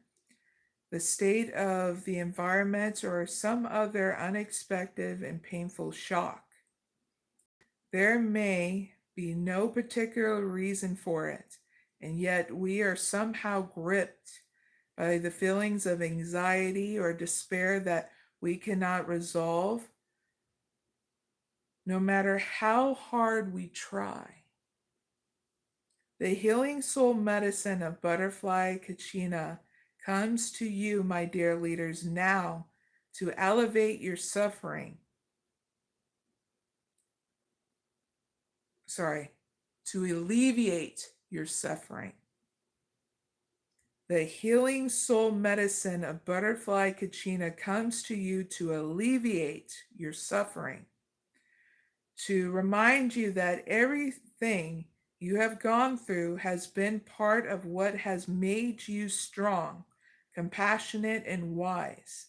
the state of the environment, or some other unexpected and painful shock. There may be no particular reason for it, and yet we are somehow gripped by the feelings of anxiety or despair that we cannot resolve, no matter how hard we try. The healing soul medicine of butterfly 𝐸ᴇʟᴄᴏᴍᴇ comes to you, my dear leaders, now to elevate your suffering. To alleviate your suffering. The healing soul medicine of butterfly 𝐸ᴇʟᴄᴏᴍᴇ comes to you to alleviate your suffering, to remind you that everything you have gone through has been part of what has made you strong, compassionate, and wise.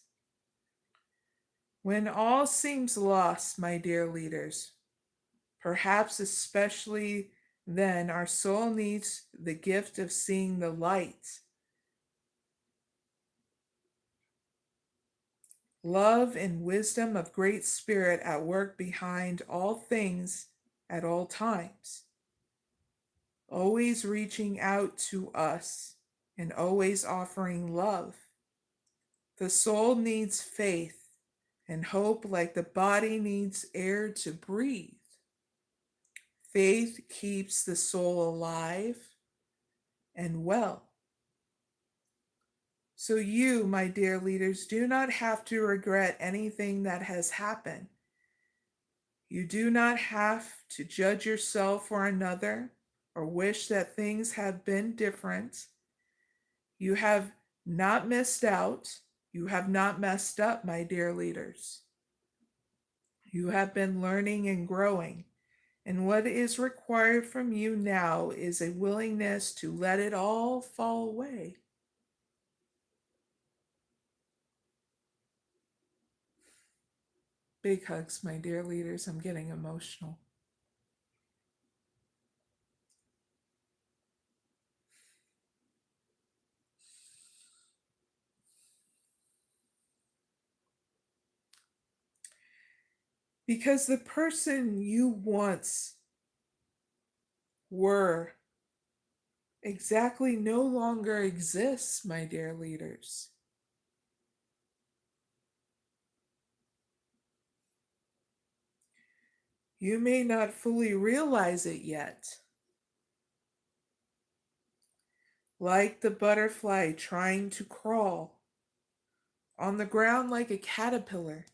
When all seems lost, my dear leaders, perhaps especially then, our soul needs the gift of seeing the light. Love and wisdom of Great Spirit at work behind all things at all times. Always reaching out to us and always offering love. The soul needs faith and hope like the body needs air to breathe. Faith keeps the soul alive and well. So you, my dear leaders, do not have to regret anything that has happened. You do not have to judge yourself or another or wish that things have been different. You have not missed out. You have not messed up, my dear leaders. You have been learning and growing. And what is required from you now is a willingness to let it all fall away. Big hugs, my dear leaders. I'm getting emotional. Because the person you once were exactly no longer exists, my dear leaders. You may not fully realize it yet. Like the butterfly trying to crawl on the ground like a caterpillar.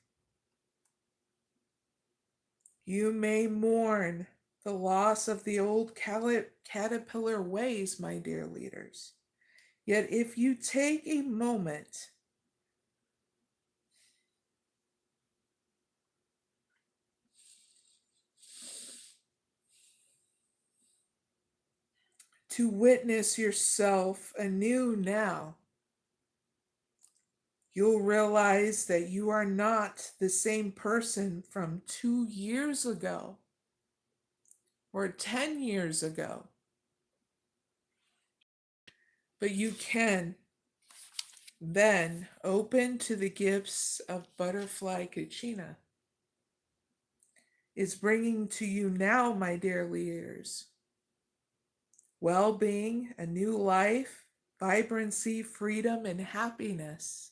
You may mourn the loss of the old caterpillar ways, my dear leaders. Yet if you take a moment to witness yourself anew now, You'll realize that you are not the same person from 2 years ago or 10 years ago. But you can then open to the gifts of butterfly 𝐸ᵄᴄᴏ is bringing to you now, my dear leaders. Well-being, a new life, vibrancy, freedom, and happiness.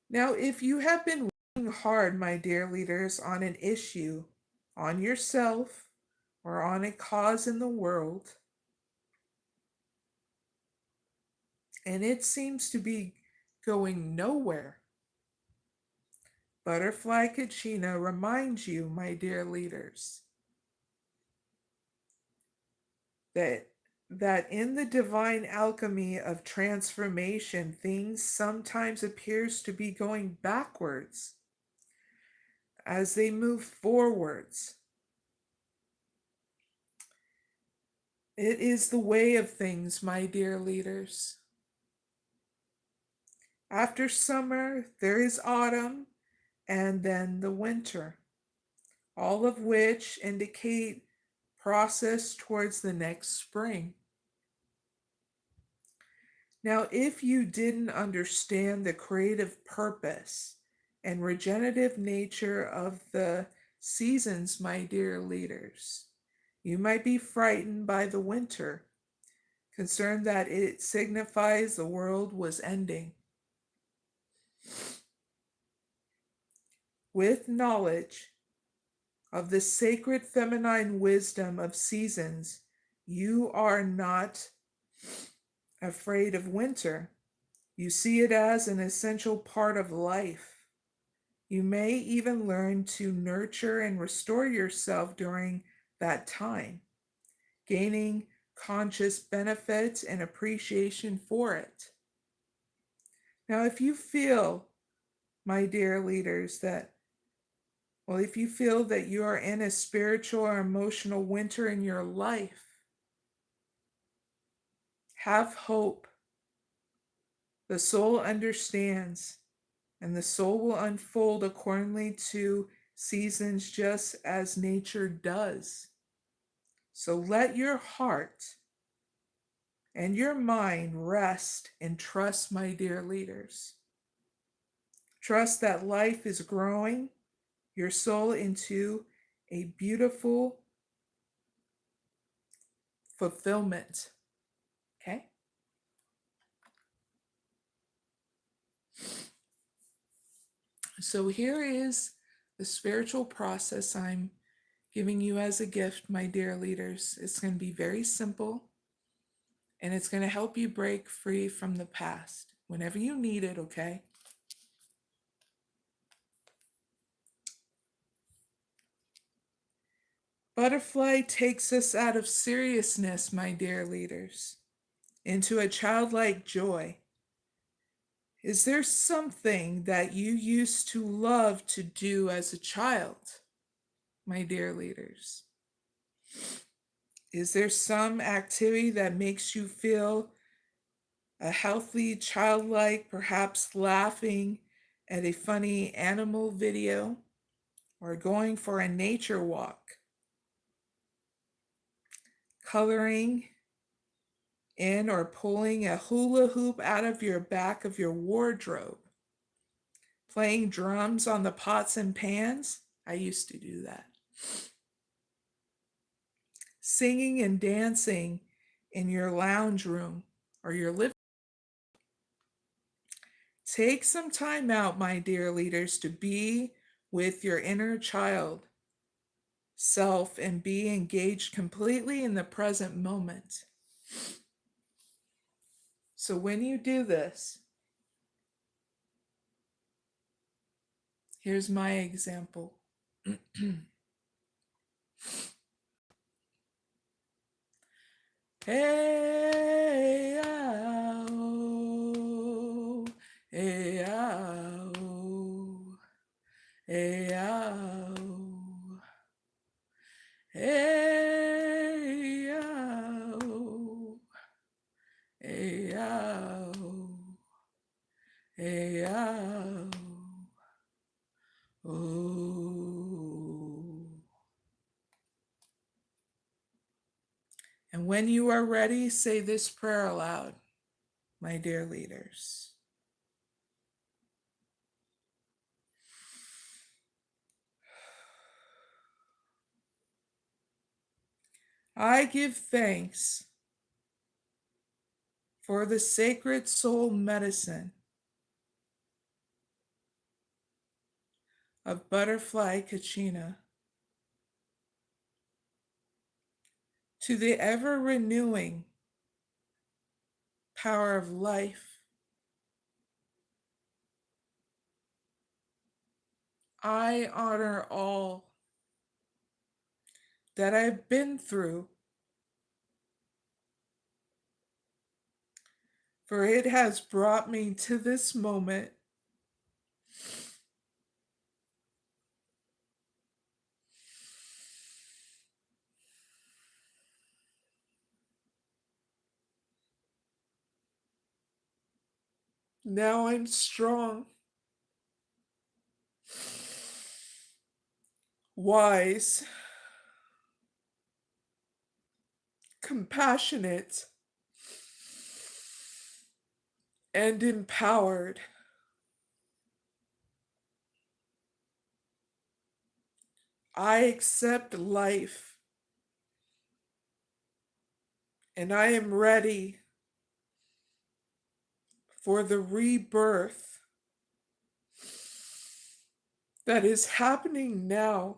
Now, if you have been working hard, my dear leaders, on an issue, on yourself, or on a cause in the world, and it seems to be going nowhere, Butterfly 𝐸ᵄᴄᴏ reminds you, my dear leaders, that in the divine alchemy of transformation, things sometimes appears to be going backwards as they move forwards. It is the way of things, my dear leaders. After summer, there is autumn, and then the winter, all of which indicate process towards the next spring. Now, if you didn't understand the creative purpose and regenerative nature of the seasons, my dear leaders, you might be frightened by the winter, concerned that it signifies the world was ending. With knowledge of the sacred feminine wisdom of seasons, you are not afraid of winter. You see it as an essential part of life. You may even learn to nurture and restore yourself during that time, gaining conscious benefits and appreciation for it. Now, if you feel, my dear leaders, if you feel that you are in a spiritual or emotional winter in your life, have hope. The soul understands, and the soul will unfold accordingly to seasons just as nature does. So let your heart and your mind rest and trust, my dear leaders. Trust that life is growing your soul into a beautiful fulfillment. Okay? So here is the spiritual process I'm giving you as a gift, my dear leaders. It's going to be very simple, and it's going to help you break free from the past whenever you need it, okay? Butterfly takes us out of seriousness, my dear leaders, into a childlike joy. Is there something that you used to love to do as a child, my dear leaders? Is there some activity that makes you feel a healthy, childlike, perhaps laughing at a funny animal video, or going for a nature walk, coloring in or pulling a hula hoop out of your back of your wardrobe, playing drums on the pots and pans? I used to do that. Singing and dancing in your lounge room or your living room. Take some time out, my dear leaders, to be with your inner child self and be engaged completely in the present moment. So when you do this, here's my example. Hey, ow, hey, ow, hey, ow, hey, ow, hey, Hey, oh. And when you are ready, say this prayer aloud, my dear leaders. I give thanks for the sacred soul medicine of butterfly 𝐸ᵄᴄᴏ, to the ever renewing power of life. I honor all that I've been through, for it has brought me to this moment. Now I'm strong, wise, compassionate, and empowered. I accept life, and I am ready for the rebirth that is happening now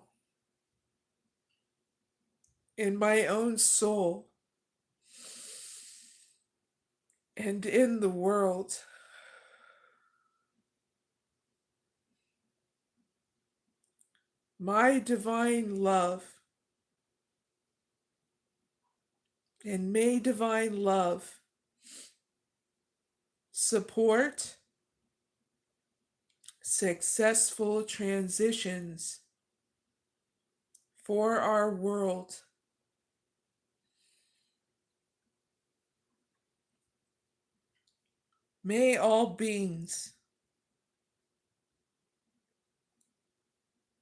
in my own soul and in the world. My divine love, and may divine love support successful transitions for our world. May all beings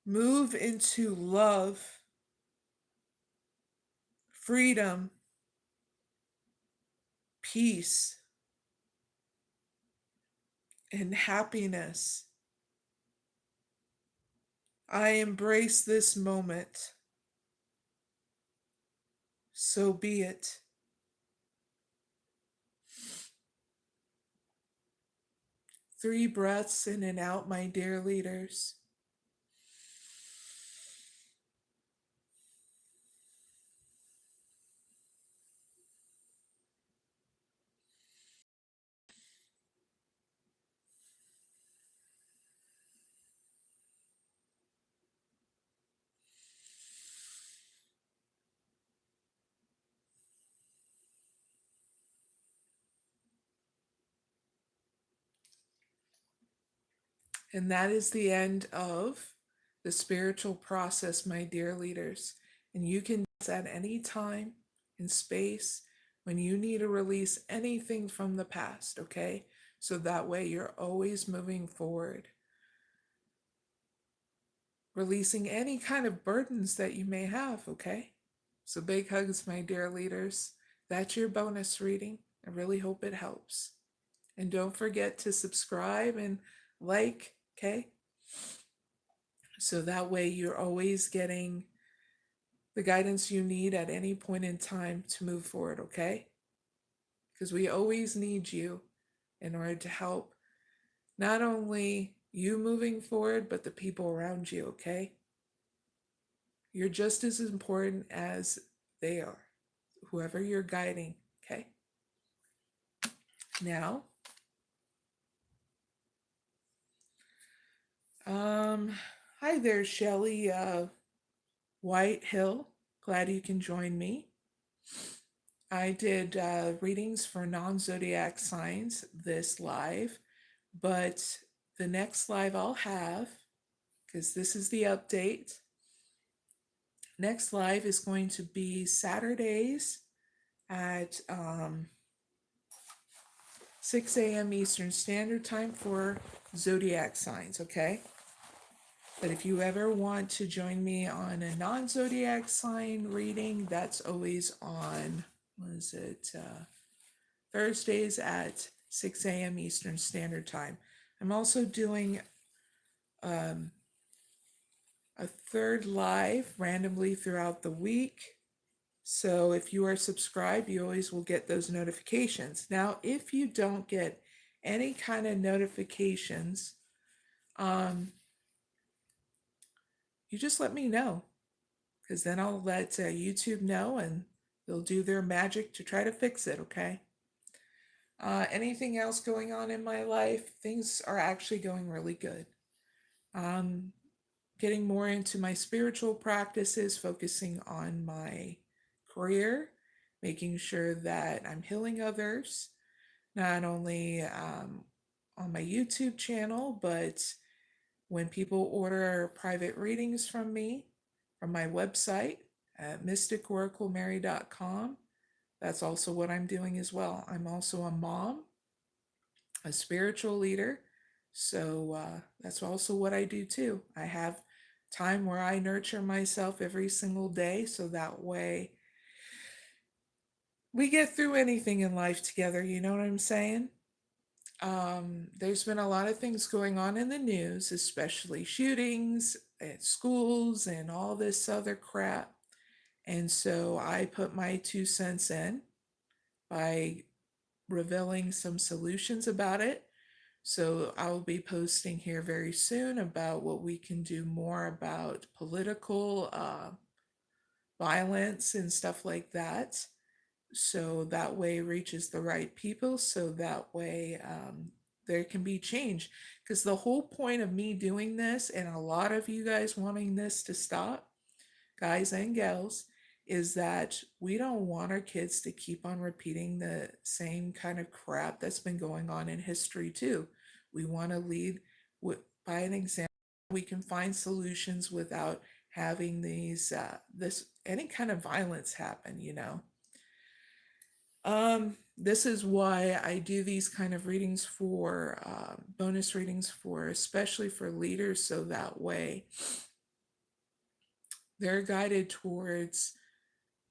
move into love, freedom, peace, and happiness. I embrace this moment. So be it. Three breaths in and out, my dear leaders. And that is the end of the spiritual process, my dear leaders. And you can do this at any time in space when you need to release anything from the past, okay? So that way you're always moving forward. Releasing any kind of burdens that you may have, okay? So big hugs, my dear leaders. That's your bonus reading. I really hope it helps. And don't forget to subscribe and like, okay? So that way you're always getting the guidance you need at any point in time to move forward, okay? Because we always need you in order to help not only you moving forward, but the people around you, okay? You're just as important as they are, whoever you're guiding, okay? Now, hi there, Shelly Whitehill. Glad you can join me. I did readings for non-zodiac signs this live, but the next live I'll have, because this is the update, next live is going to be Saturdays at 6 a.m. Eastern Standard Time for zodiac signs, okay? But if you ever want to join me on a non-zodiac sign reading, that's always on, Thursdays at 6 a.m. Eastern Standard Time. I'm also doing a third live randomly throughout the week. So if you are subscribed, you always will get those notifications. Now, if you don't get any kind of notifications, you just let me know, because then I'll let YouTube know and they'll do their magic to try to fix it, okay? Anything else going on in my life? Things are actually going really good. Getting more into my spiritual practices, focusing on my career, making sure that I'm healing others, not only on my YouTube channel, but when people order private readings from me, from my website at mysticoraclemary.com, that's also what I'm doing as well. I'm also a mom, a spiritual leader, so that's also what I do too. I have time where I nurture myself every single day, so that way we get through anything in life together, you know what I'm saying? There's been a lot of things going on in the news, especially shootings at schools and all this other crap. And so I put my 2 cents in by revealing some solutions about it. So I will be posting here very soon about what we can do more about political violence and stuff like that. So that way it reaches the right people, so that way there can be change. Because the whole point of me doing this, and a lot of you guys wanting this to stop, guys and gals, is that we don't want our kids to keep on repeating the same kind of crap that's been going on in history too. We want to lead by an example. We can find solutions without having this any kind of violence happen, you know. This is why I do these kind of readings for bonus readings for, especially for leaders, so that way they're guided towards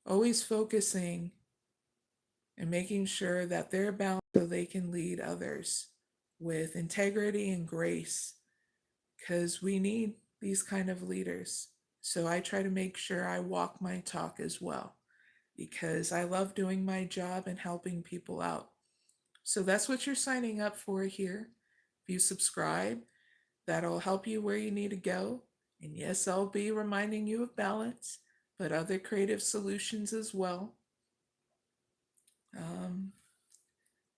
always focusing and making sure that they're balanced so they can lead others with integrity and grace, because we need these kind of leaders. So I try to make sure I walk my talk as well, because I love doing my job and helping people out. So that's what you're signing up for here. If you subscribe, that'll help you where you need to go. And yes, I'll be reminding you of balance, but other creative solutions as well.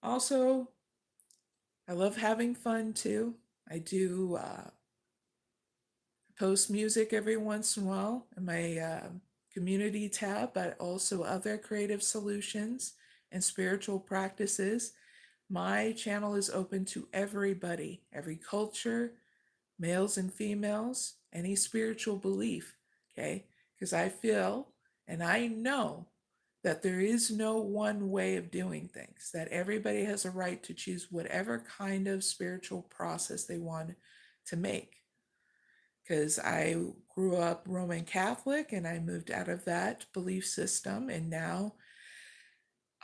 Also, I love having fun too. I do post music every once in a while in my community tab, but also other creative solutions and spiritual practices. My channel is open to everybody, every culture, males and females, any spiritual belief, okay? Because I feel and I know that there is no one way of doing things, that everybody has a right to choose whatever kind of spiritual process they want to make. Because I grew up Roman Catholic and I moved out of that belief system, and now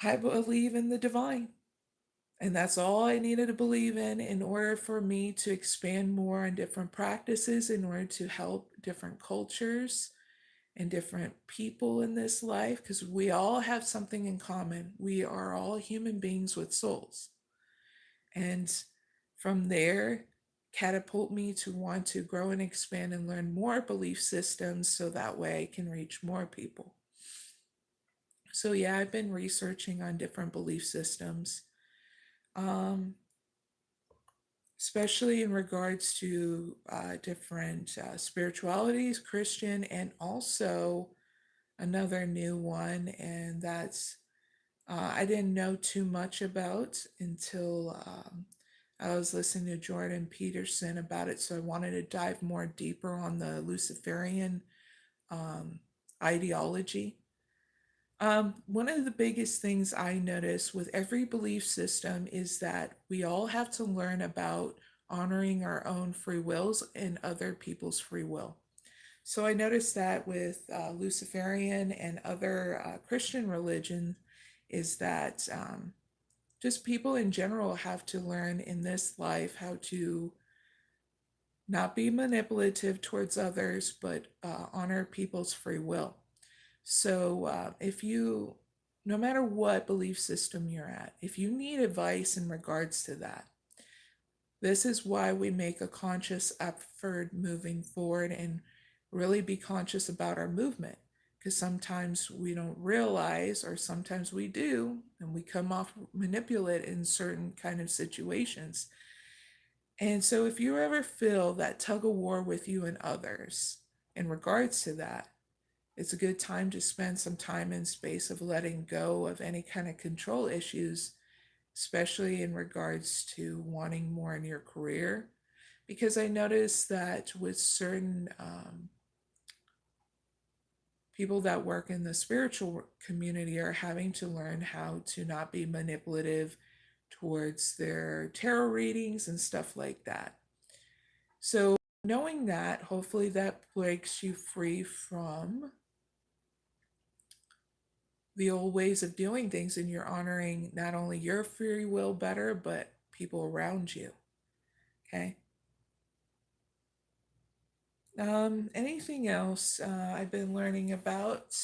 I believe in the divine. And that's all I needed to believe in order for me to expand more on different practices, in order to help different cultures and different people in this life, because we all have something in common. We are all human beings with souls. And from there, catapult me to want to grow and expand and learn more belief systems, so that way I can reach more people. So yeah, I've been researching on different belief systems, especially in regards to different spiritualities, Christian, and also another new one, and that's I didn't know too much about until I was listening to Jordan Peterson about it, so I wanted to dive more deeper on the Luciferian ideology. One of the biggest things I notice with every belief system is that we all have to learn about honoring our own free wills and other people's free will. So I noticed that with Luciferian and other Christian religions, is that just people in general have to learn in this life how to not be manipulative towards others, but honor people's free will. So if you, no matter what belief system you're at, if you need advice in regards to that, this is why we make a conscious effort moving forward and really be conscious about our movement. Because sometimes we don't realize, or sometimes we do, and we come off manipulate in certain kind of situations. And so if you ever feel that tug of war with you and others in regards to that, it's a good time to spend some time in space of letting go of any kind of control issues, especially in regards to wanting more in your career. Because I noticed that with certain people that work in the spiritual community are having to learn how to not be manipulative towards their tarot readings and stuff like that. So, knowing that, hopefully, that breaks you free from the old ways of doing things and you're honoring not only your free will better, but people around you. Okay. Anything else I've been learning about?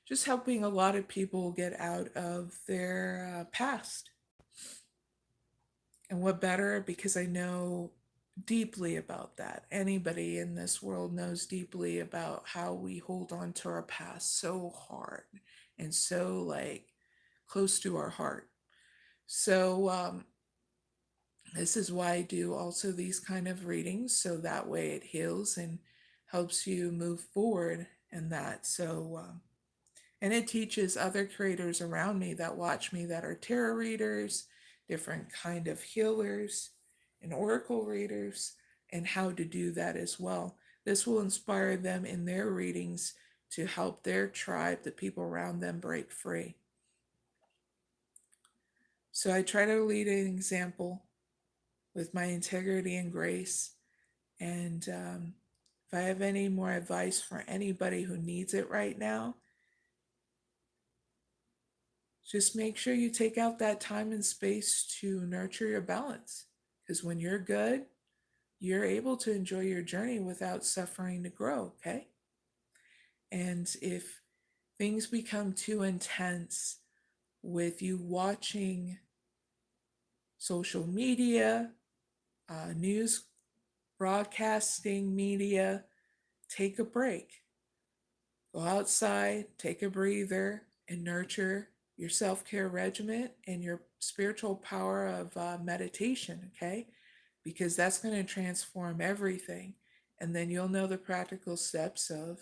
Just helping a lot of people get out of their past. And what better? Because I know deeply about that. Anybody in this world knows deeply about how we hold on to our past so hard and so like close to our heart. So this is why I do also these kind of readings, so that way it heals and helps you move forward in that. So and it teaches other creators around me that watch me that are tarot readers, different kind of healers, and oracle readers, and how to do that as well. This will inspire them in their readings to help their tribe, the people around them, break free. So I try to lead an example with my integrity and grace. And if I have any more advice for anybody who needs it right now, just make sure you take out that time and space to nurture your balance. Because when you're good, you're able to enjoy your journey without suffering to grow, okay? And if things become too intense with you watching social media, news broadcasting media, take a break. Go outside, take a breather, and nurture your self care regimen and your spiritual power of meditation, okay? Because that's going to transform everything. And then you'll know the practical steps of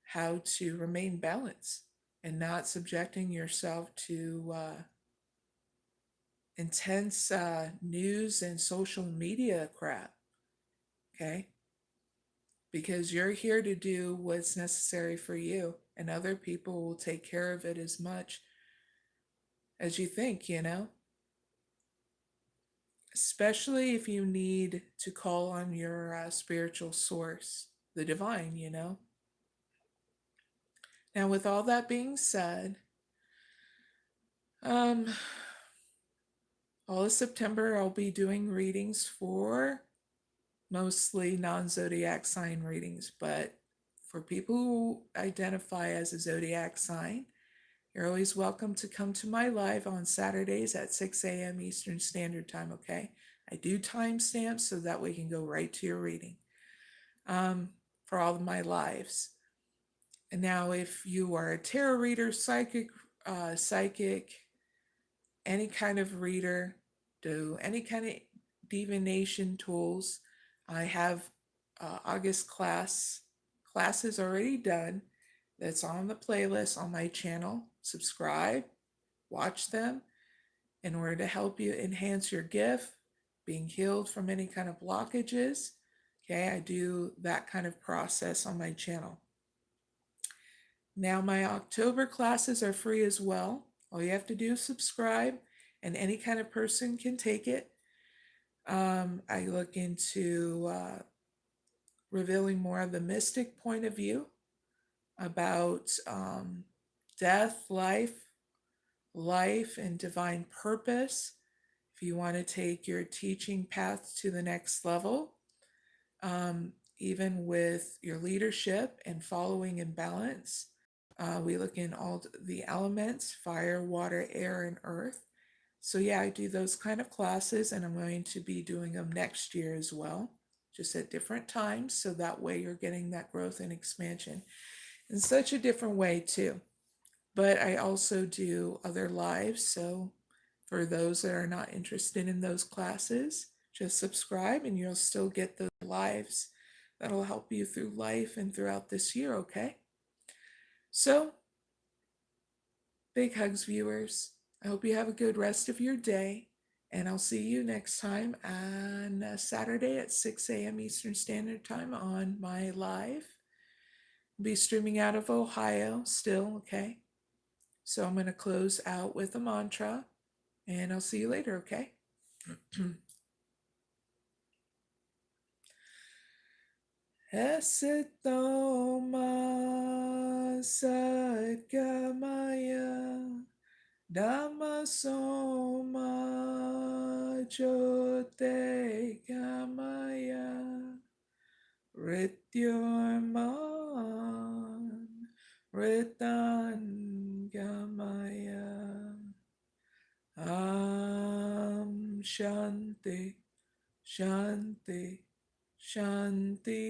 how to remain balanced and not subjecting yourself to intense news and social media crap, okay? Because you're here to do what's necessary for you, and other people will take care of it as much as you think, you know? Especially if you need to call on your spiritual source, the divine, you know? Now, with all that being said, um, all of September I'll be doing readings for mostly non zodiac sign readings, but for people who identify as a zodiac sign, you're always welcome to come to my live on Saturdays at 6 a.m. Eastern Standard Time, okay? I do timestamps so that we can go right to your reading for all of my lives. And now, if you are a tarot reader, psychic, any kind of reader, do any kind of divination tools, I have August classes already done. That's on the playlist on my channel. Subscribe, watch them in order to help you enhance your gift, being healed from any kind of blockages. Okay, I do that kind of process on my channel. Now my October classes are free as well. All you have to do is subscribe, and any kind of person can take it. I look into revealing more of the mystic point of view about death, life, and divine purpose. If you want to take your teaching path to the next level, even with your leadership and following in balance, we look in all the elements: fire, water, air, and earth. So yeah, I do those kind of classes, and I'm going to be doing them next year as well, just at different times. So that way you're getting that growth and expansion in such a different way too. But I also do other lives. So for those that are not interested in those classes, just subscribe and you'll still get the lives that'll help you through life and throughout this year, okay? So, big hugs, viewers. I hope you have a good rest of your day, and I'll see you next time on Saturday at 6 a.m. Eastern Standard Time on my live. I'll be streaming out of Ohio still, okay? So I'm going to close out with a mantra, and I'll see you later, okay? Esitoma 𝐖ᵇʟᴄᴏᴍᴇ Dhammasoma jyotigamaya Rityurman Ritangamaya Shanti Shanti Shanti.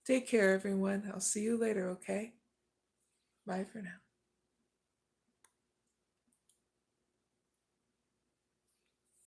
Take care, everyone. I'll see you later, okay? Bye for now.